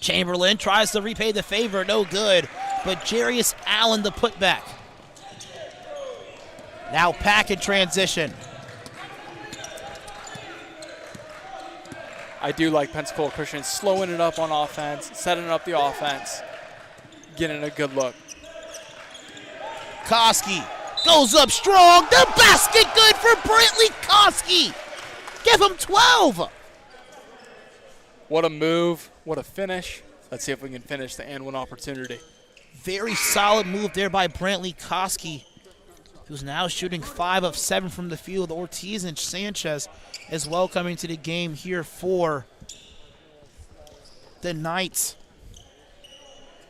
Chamberlain tries to repay the favor, no good. But Jarius Allen the putback. Now Pack in transition. I do like Pensacola Christian slowing it up on offense, setting up the offense, getting a good look. Koski goes up strong. The basket good for Brantley Koski. Give him 12. What a move. What a finish. Let's see if we can finish the and one opportunity. Very solid move there by Brantley Koski, who's now shooting 5 of 7 from the field. Ortiz and Sanchez as well coming to the game here for the Knights.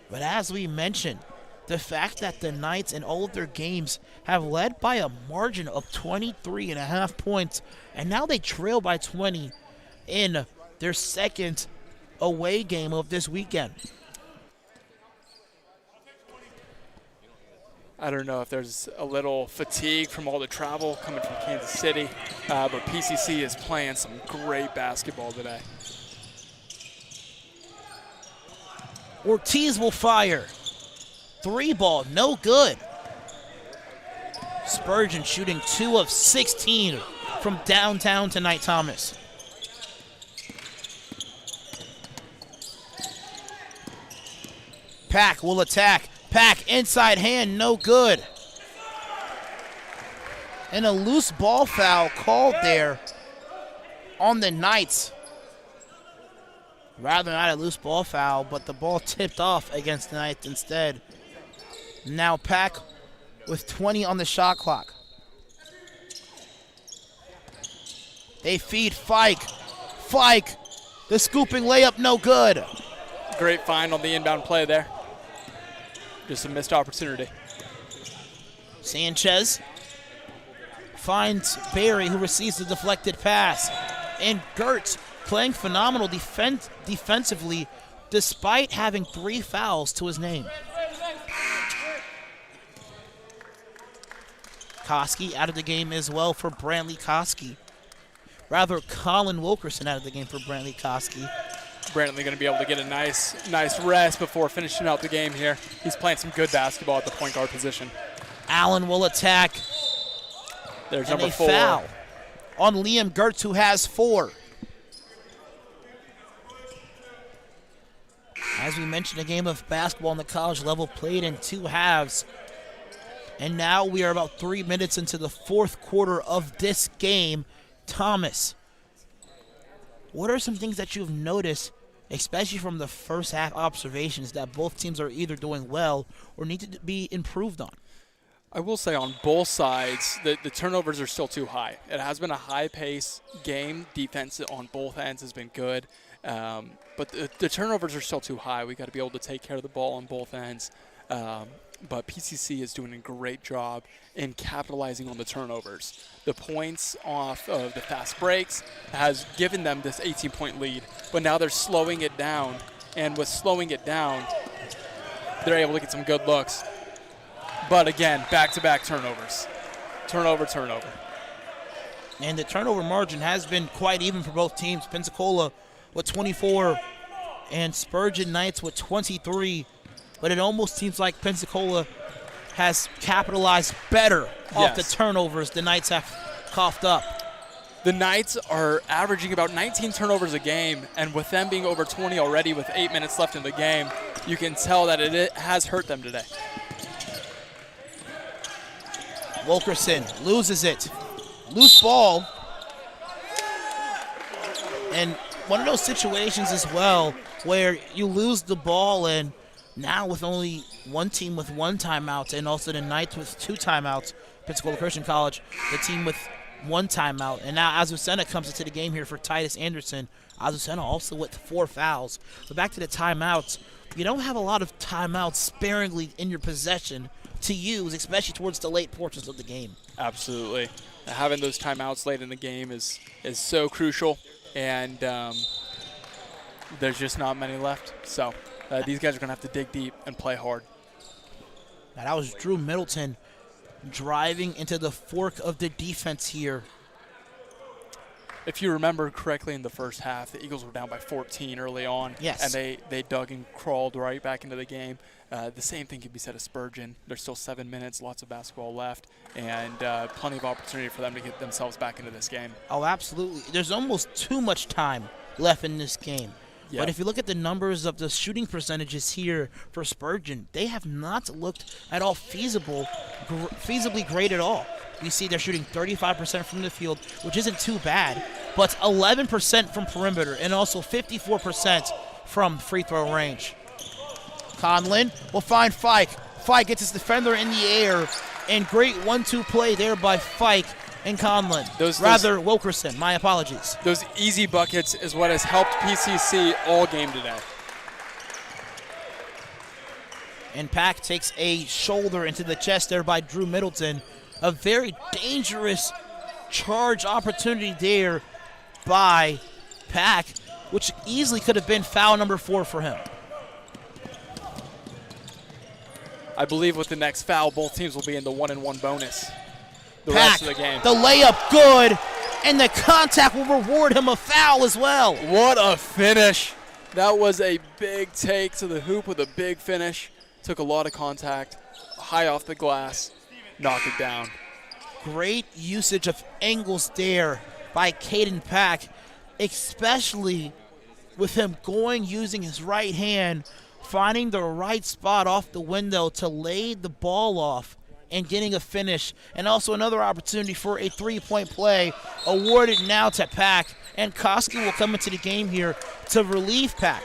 But as we mentioned, the fact that the Knights in all of their games have led by a margin of 23.5 points, and now they trail by 20 in their second away game of this weekend. I don't know if there's a little fatigue from all the travel coming from Kansas City, but PCC is playing some great basketball today. Ortiz will fire. 3 ball, no good. Spurgeon shooting 2 of 16 from downtown tonight, Thomas. Pack will attack. Pack inside hand, no good. And a loose ball foul called there on the Knights. Rather not a loose ball foul, but the ball tipped off against the Knights instead. Now Pack with 20 on the shot clock. They feed Fike. Fike, the scooping layup, no good. Great find on the inbound play there. Just a missed opportunity. Sanchez finds Barry, who receives the deflected pass. And Gertz playing phenomenal defensively despite having 3 fouls to his name. Koski out of the game as well for Brantley Koski. Rather, Colin Wilkerson out of the game for Brantley Koski. Brantley going to be able to get a nice rest before finishing out the game here. He's playing some good basketball at the point guard position. Allen will attack. There's and number 4. Foul on Liam Gertz, who has 4. As we mentioned, a game of basketball on the college level played in 2 halves. And now we are about 3 minutes into the 4th quarter of this game. Thomas, what are some things that you've noticed, especially from the first half observations, that both teams are either doing well or need to be improved on? I will say on both sides, the turnovers are still too high. It has been a high-pace game. Defense on both ends has been good. But the turnovers are still too high. We got to be able to take care of the ball on both ends. But PCC is doing a great job in capitalizing on the turnovers. The points off of the fast breaks has given them this 18-point lead, but now they're slowing it down. And with slowing it down, they're able to get some good looks. But again, back-to-back turnovers. Turnover. And the turnover margin has been quite even for both teams. Pensacola with 24 and Spurgeon Knights with 23. But it almost seems like Pensacola has capitalized better off the turnovers the Knights have coughed up. The Knights are averaging about 19 turnovers a game, and with them being over 20 already with 8 minutes left in the game, you can tell that it has hurt them today. Wilkerson loses it. Loose ball. And one of those situations as well where you lose the ball, and now with only one team with 1 timeout and also the Knights with 2 timeouts, Pensacola Christian College, the team with 1 timeout. And now Azucena comes into the game here for Titus Anderson. Azucena also with 4 fouls. But back to the timeouts. You don't have a lot of timeouts sparingly in your possession to use, especially towards the late portions of the game. Absolutely. Having those timeouts late in the game is so crucial, and there's just not many left. So these guys are going to have to dig deep and play hard. Now that was Drew Middleton driving into the fork of the defense here. If you remember correctly in the first half, the Eagles were down by 14 early on. Yes. And they dug and crawled right back into the game. The same thing could be said of Spurgeon. There's still 7 minutes, lots of basketball left, and plenty of opportunity for them to get themselves back into this game. Oh, absolutely. There's almost too much time left in this game. Yeah. But if you look at the numbers of the shooting percentages here for Spurgeon, they have not looked at all feasibly great at all. We see they're shooting 35% from the field, which isn't too bad, but 11% from perimeter and also 54% from free throw range. Conlon will find Fike. Fike gets his defender in the air, and great 1-2 play there by Fike and Conlon. Wilkerson, my apologies. Those easy buckets is what has helped PCC all game today. And Pack takes a shoulder into the chest there by Drew Middleton. A very dangerous charge opportunity there by Pack, which easily could have been foul number 4 for him. I believe with the next foul, both teams will be in the 1-and-1 bonus the Pack, rest of the game. The layup good, and the contact will reward him a foul as well. What a finish. That was a big take to the hoop with a big finish. Took a lot of contact, high off the glass, knocked it down. Great usage of angles there by Caden Pack, especially with him using his right hand, finding the right spot off the window to lay the ball off and getting a finish. And also another opportunity for a three-point play awarded now to Pack. And Koski will come into the game here to relieve Pack.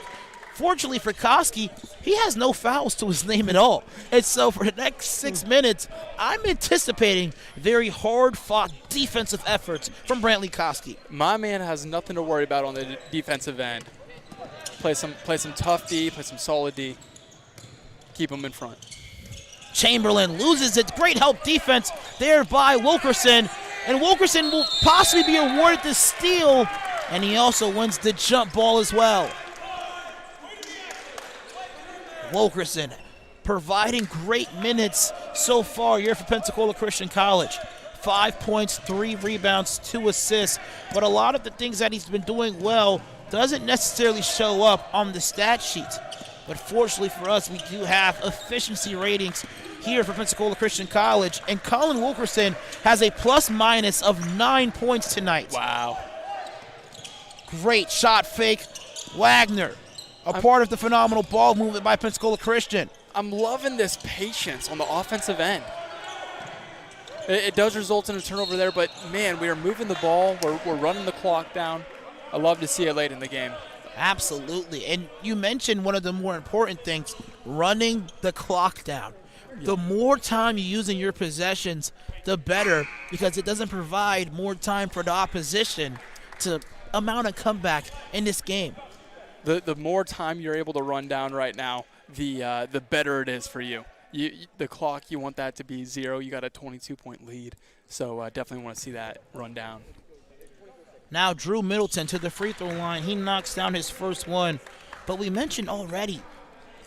Fortunately for Koski, he has no fouls to his name at all. And so for the next 6 minutes, I'm anticipating very hard-fought defensive efforts from Brantley Koski. My man has nothing to worry about on the defensive end. Play some tough D, play some solid D. Keep him in front. Chamberlain loses it. Great help defense there by Wilkerson. And Wilkerson will possibly be awarded the steal. And he also wins the jump ball as well. Wilkerson providing great minutes so far here for Pensacola Christian College. 5 points, 3 rebounds, 2 assists. But a lot of the things that he's been doing well doesn't necessarily show up on the stat sheet. But fortunately for us, we do have efficiency ratings here for Pensacola Christian College. And Colin Wilkerson has a plus-minus of 9 points tonight. Wow. Great shot fake. Wagner, part of the phenomenal ball movement by Pensacola Christian. I'm loving this patience on the offensive end. It does result in a turnover there, but, man, we are moving the ball. We're running the clock down. I love to see it late in the game. Absolutely. And you mentioned one of the more important things, running the clock down. The more time you use in your possessions, the better, because it doesn't provide more time for the opposition to mount a comeback in this game. The more time you're able to run down right now, the better it is for you. The clock, you want that to be 0. You got a 22-point lead, so definitely want to see that run down. Now Drew Middleton to the free throw line. He knocks down his first one. But we mentioned already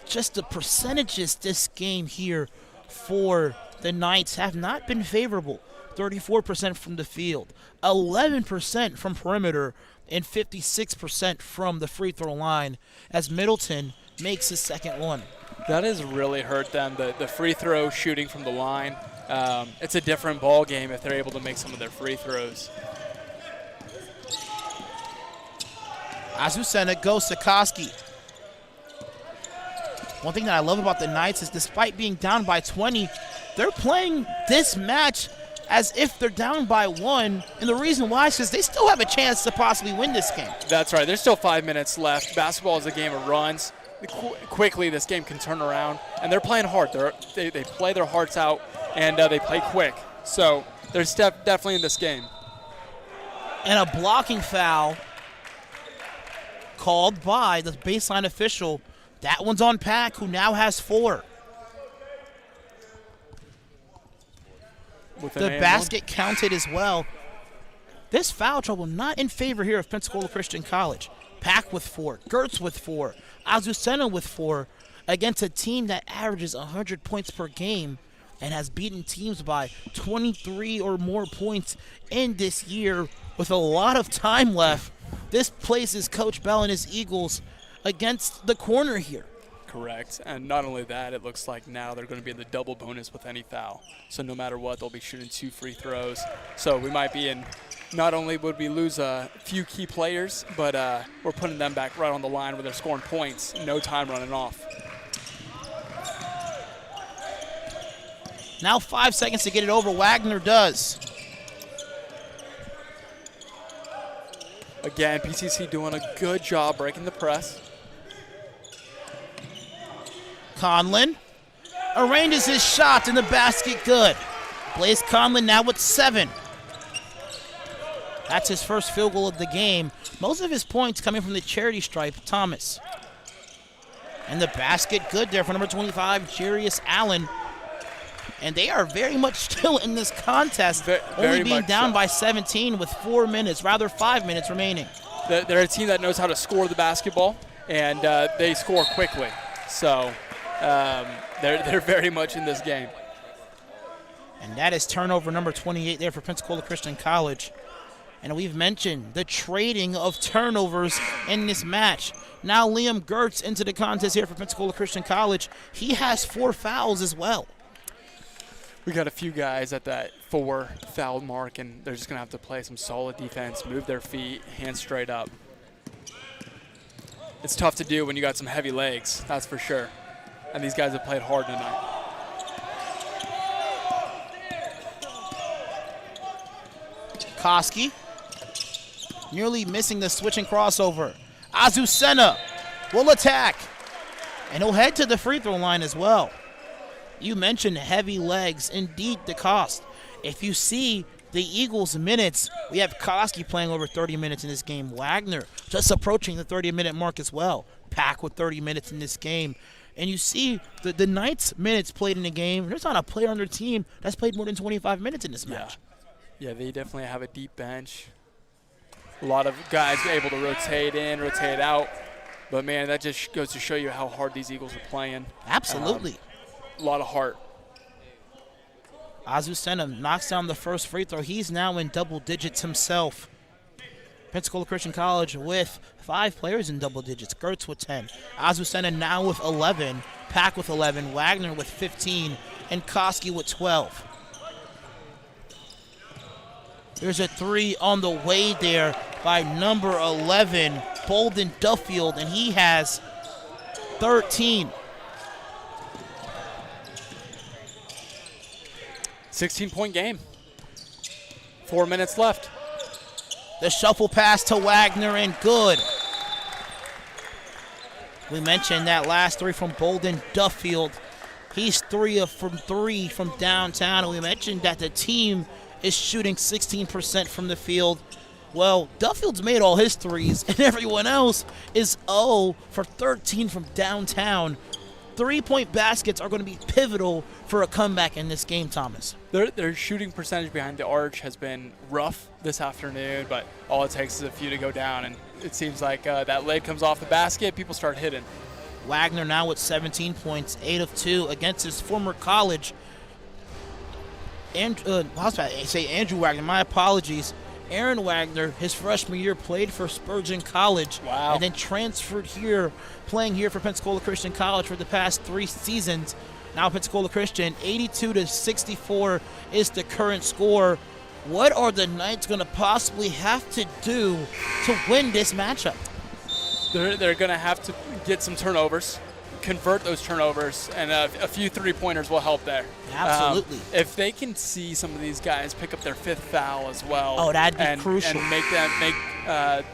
just the percentages this game here for the Knights have not been favorable. 34% from the field, 11% from perimeter, and 56% from the free throw line as Middleton makes his second one. That has really hurt them, the free throw shooting from the line. It's a different ball game if they're able to make some of their free throws. Azucena goes to Koski. One thing that I love about the Knights is despite being down by 20, they're playing this match as if they're down by 1. And the reason why is because they still have a chance to possibly win this game. That's right. There's still 5 minutes left. Basketball is a game of runs. Quickly, this game can turn around. And they're playing hard. They play their hearts out, and they play quick. So they're definitely in this game. And a blocking foul called by the baseline official. That one's on Pack, who now has 4. The basket counted as well. This foul trouble not in favor here of Pensacola Christian College. Pack with 4, Gertz with 4, Azucena with 4 against a team that averages 100 points per game and has beaten teams by 23 or more points in this year with a lot of time left. This places Coach Bell and his Eagles against the corner here. Correct. And not only that, it looks like now they're going to be in the double bonus with any foul. So no matter what, they'll be shooting 2 free throws. So we might be in, not only would we lose a few key players, but we're putting them back right on the line where they're scoring points, no time running off. Now 5 seconds to get it over. Wagner does. Again, PCC doing a good job breaking the press. Conlon arranges his shot in the basket, good. Blaze Conlon now with 7. That's his first field goal of the game. Most of his points coming from the charity stripe, Thomas. And the basket, good there for number 25, Jarius Allen. And they are very much still in this contest, only being down by 17 with 5 minutes remaining. They're a team that knows how to score the basketball, and they score quickly. So they're very much in this game. And that is turnover number 28 there for Pensacola Christian College. And we've mentioned the trading of turnovers in this match. Now Liam Gertz into the contest here for Pensacola Christian College. He has 4 fouls as well. We got a few guys at that 4 foul mark, and they're just going to have to play some solid defense, move their feet, hands straight up. It's tough to do when you got some heavy legs, that's for sure. And these guys have played hard tonight. Koski nearly missing the switch and crossover. Azucena will attack, and he'll head to the free throw line as well. You mentioned heavy legs, indeed the cost. If you see the Eagles' minutes, we have Koski playing over 30 minutes in this game. Wagner just approaching the 30-minute mark as well. Pack with 30 minutes in this game. And you see the Knights' minutes played in the game. There's not a player on their team that's played more than 25 minutes in this match. Yeah, they definitely have a deep bench. A lot of guys able to rotate in, rotate out. But, man, that just goes to show you how hard these Eagles are playing. Absolutely. A lot of heart. Azucena knocks down the first free throw. He's now in double digits himself. Pensacola Christian College with 5 players in double digits. Gertz with 10. Azucena now with 11. Pack with 11. Wagner with 15. And Koski with 12. There's a 3 on the way there by number 11, Bolden Duffield, and he has 13. 16-point game. 4 minutes left. The shuffle pass to Wagner and good. We mentioned that last 3 from Bolden Duffield. He's 3 from downtown. And we mentioned that the team is shooting 16% from the field. Well, Duffield's made all his threes, and everyone else is 0 for 13 from downtown. 3-point baskets are going to be pivotal for a comeback in this game, Thomas. Their shooting percentage behind the arch has been rough this afternoon, but all it takes is a few to go down, and it seems like that lid comes off the basket, people start hitting. Wagner now with 17 points, 8 of 2 against his former college. And I was about to say Andrew Wagner, my apologies. Aaron Wagner, his freshman year, played for Spurgeon College. Wow. And then transferred here, playing here for Pensacola Christian College for the past 3 seasons. Now Pensacola Christian, 82-64 is the current score. What are the Knights going to possibly have to do to win this matchup? They're going to have to get some turnovers, convert those turnovers, and a few three-pointers will help there. Absolutely. If they can see some of these guys pick up their 5th foul as well. Oh, that'd be crucial. And make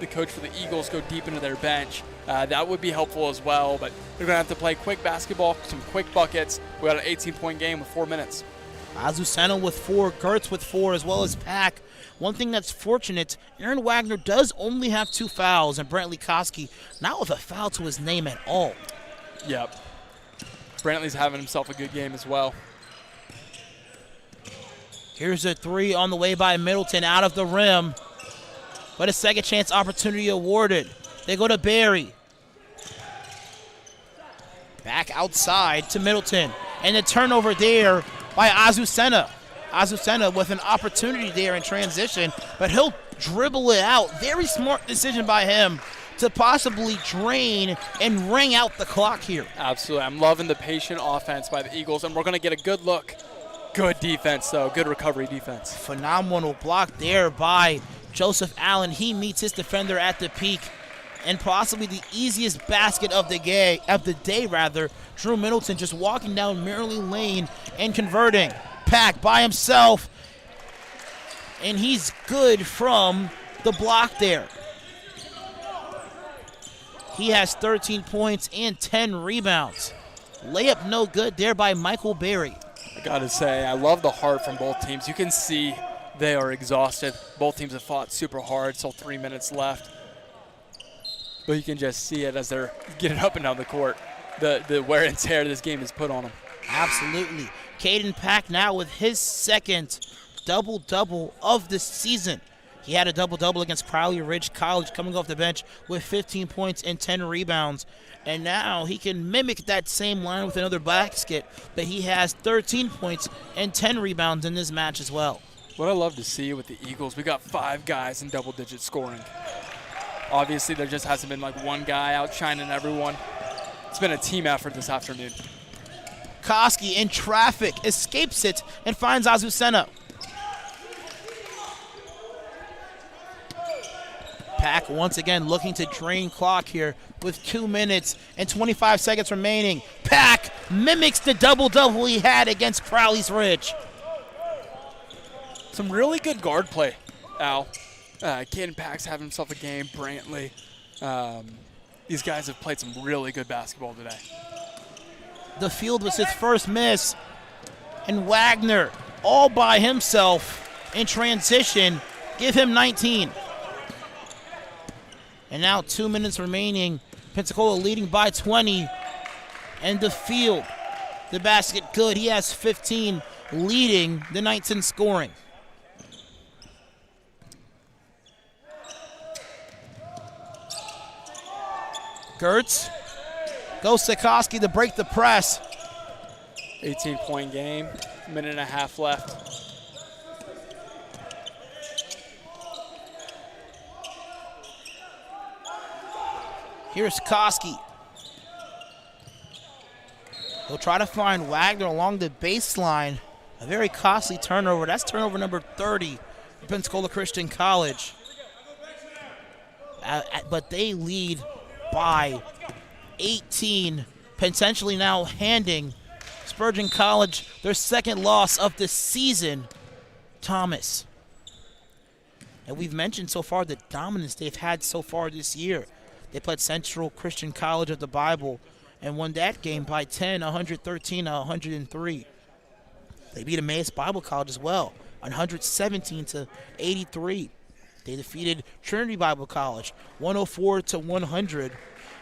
the coach for the Eagles go deep into their bench. That would be helpful as well, but they're going to have to play quick basketball, some quick buckets. We got an 18-point game with 4 minutes. Azucena with 4, Gertz with 4, as well as Pack. One thing that's fortunate, Aaron Wagner does only have 2 fouls, and Brantley Koski not with a foul to his name at all. Yep. Brantley's having himself a good game as well. Here's a 3 on the way by Middleton out of the rim. But a second chance opportunity awarded. They go to Barry. Back outside to Middleton. And the turnover there by Azucena. Azucena with an opportunity there in transition, but he'll dribble it out. Very smart decision by him to possibly drain and ring out the clock here. Absolutely. I'm loving the patient offense by the Eagles, and we're going to get a good look. Good defense, though. Good recovery defense. Phenomenal block there by Joseph Allen. He meets his defender at the peak. And possibly the easiest basket of the day, Drew Middleton just walking down Maryland Lane and converting. Pack by himself, and he's good from the block there. He has 13 points and 10 rebounds. Layup no good there by Michael Berry. I got to say, I love the heart from both teams. You can see they are exhausted. Both teams have fought super hard, still 3 minutes left. But you can just see it as they're getting up and down the court, the wear and tear this game has put on them. Absolutely. Caden Pack now with his second double-double of the season. He had a double-double against Crowley Ridge College coming off the bench with 15 points and 10 rebounds. And now he can mimic that same line with another basket, but he has 13 points and 10 rebounds in this match as well. What I love to see with the Eagles, we got 5 guys in double-digit scoring. Obviously, there just hasn't been like one guy outshining everyone. It's been a team effort this afternoon. Koski in traffic escapes it and finds Azucena. Pack once again looking to drain clock here with 2 minutes and 25 seconds remaining. Pack mimics the double-double he had against Crowley's Ridge. Some really good guard play, Al. Caden Pack's having himself a game. Brantley. These guys have played some really good basketball today. The field was his first miss. And Wagner, all by himself in transition, give him 19. And now 2 minutes remaining. Pensacola leading by 20. And the field, the basket good. He has 15, leading the Knights in scoring. Gertz goes to Koski to break the press. 18-point game, minute and a half left. Here's Koski. He'll try to find Wagner along the baseline. A very costly turnover. That's turnover number 30 for Pensacola Christian College. But they lead by 18, potentially now handing Spurgeon College their second loss of the season. Thomas. And we've mentioned so far the dominance they've had so far this year. They played Central Christian College of the Bible and won that game by 10, 113-103. They beat Emmaus Bible College as well, 117-83. They defeated Trinity Bible College, 104-100,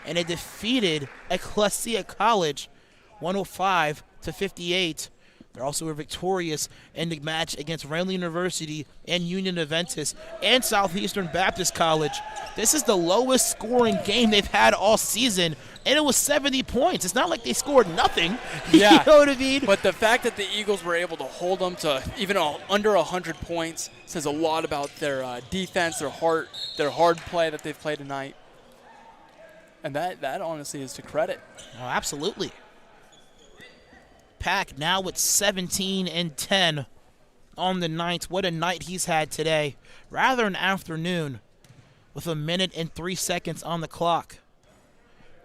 and they defeated Ecclesia College, 105-58. They also were victorious in the match against Renly University and Union Adventist and Southeastern Baptist College. This is the lowest scoring game they've had all season, and it was 70 points. It's not like they scored nothing. Yeah, you know what I mean? But the fact that the Eagles were able to hold them to even under 100 points says a lot about their defense, their hard play that they've played tonight. And that honestly is to credit. Oh, absolutely. Pack now with 17 and 10 on the night. What a night he's had today. Rather an afternoon with a minute and 3 seconds on the clock.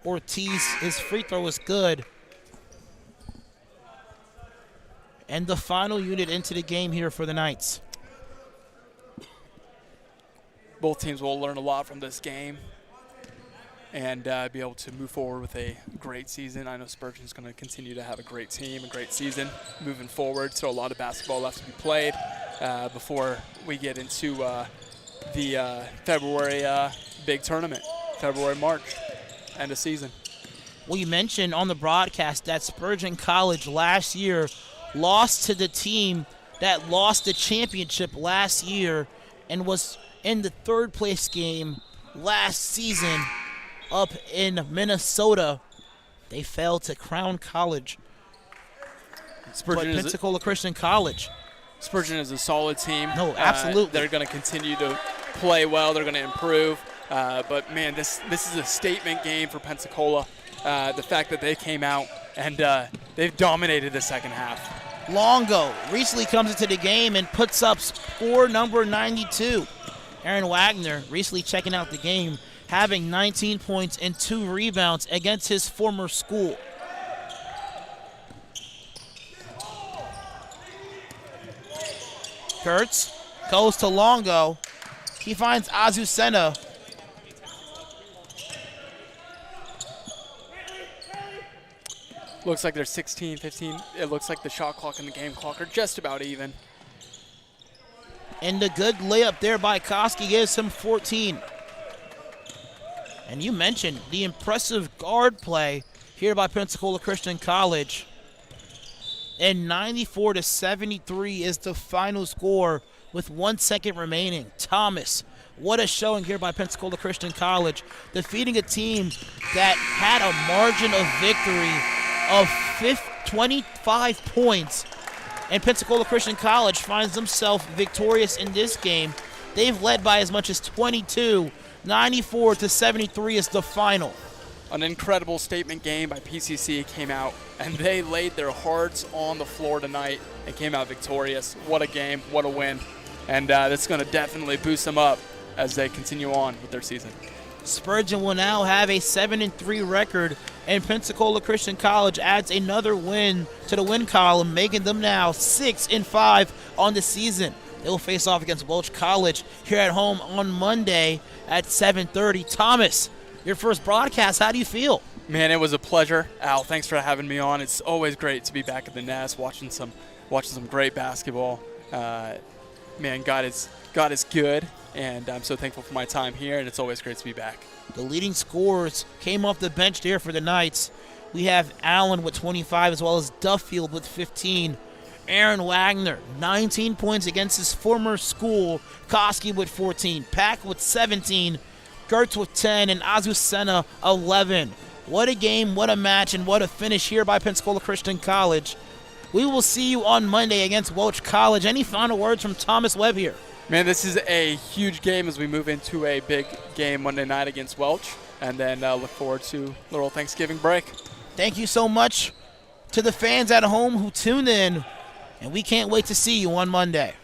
Ortiz, his free throw is good. And the final unit into the game here for the Knights. Both teams will learn a lot from this game and be able to move forward with a great season. I know Spurgeon's going to continue to have a great team, a great season moving forward. So a lot of basketball left to be played before we get into the February big tournament, February, March, end of season. Well, you mentioned on the broadcast that Spurgeon College last year lost to the team that lost the championship last year and was in the third place game last season up in Minnesota. They fell to Crown College. but Spurgeon is Pensacola Christian College. Spurgeon is a solid team. No, absolutely. They're going to continue to play well. They're going to improve. But, man, this is a statement game for Pensacola. The fact that they came out and they've dominated the second half. Longo recently comes into the game and puts up score number 92. Aaron Wagner recently checking out the game, having 19 points and 2 rebounds against his former school. Kurtz goes to Longo. He finds Azucena. Looks like they're 16, 15. It looks like the shot clock and the game clock are just about even. And the good layup there by Koski gives him 14. And you mentioned the impressive guard play here by Pensacola Christian College. And 94-73 is the final score with 1 second remaining. Thomas, what a showing here by Pensacola Christian College, defeating a team that had a margin of victory of 25 points. And Pensacola Christian College finds themselves victorious in this game. They've led by as much as 22. 94-73 is the final. An incredible statement game by PCC came out, and they laid their hearts on the floor tonight and came out victorious. What a game, what a win. And that's going to definitely boost them up as they continue on with their season. Spurgeon will now have a 7-3 record, and Pensacola Christian College adds another win to the win column, making them now 6-5 on the season. They will face off against Welch College here at home on Monday at 7:30. Thomas, your first broadcast, how do you feel? Man, it was a pleasure. Al, thanks for having me on. It's always great to be back at the nest, watching some great basketball. Man, God is good, and I'm so thankful for my time here, and it's always great to be back. The leading scorers came off the bench there for the Knights. We have Allen with 25 as well as Duffield with 15. Aaron Wagner, 19 points against his former school. Koski with 14. Pack with 17. Gertz with 10. And Azucena, 11. What a game, what a match, and what a finish here by Pensacola Christian College. We will see you on Monday against Welch College. Any final words from Thomas Webb here? Man, this is a huge game as we move into a big game Monday night against Welch, and then look forward to a little Thanksgiving break. Thank you so much to the fans at home who tuned in, and we can't wait to see you on Monday.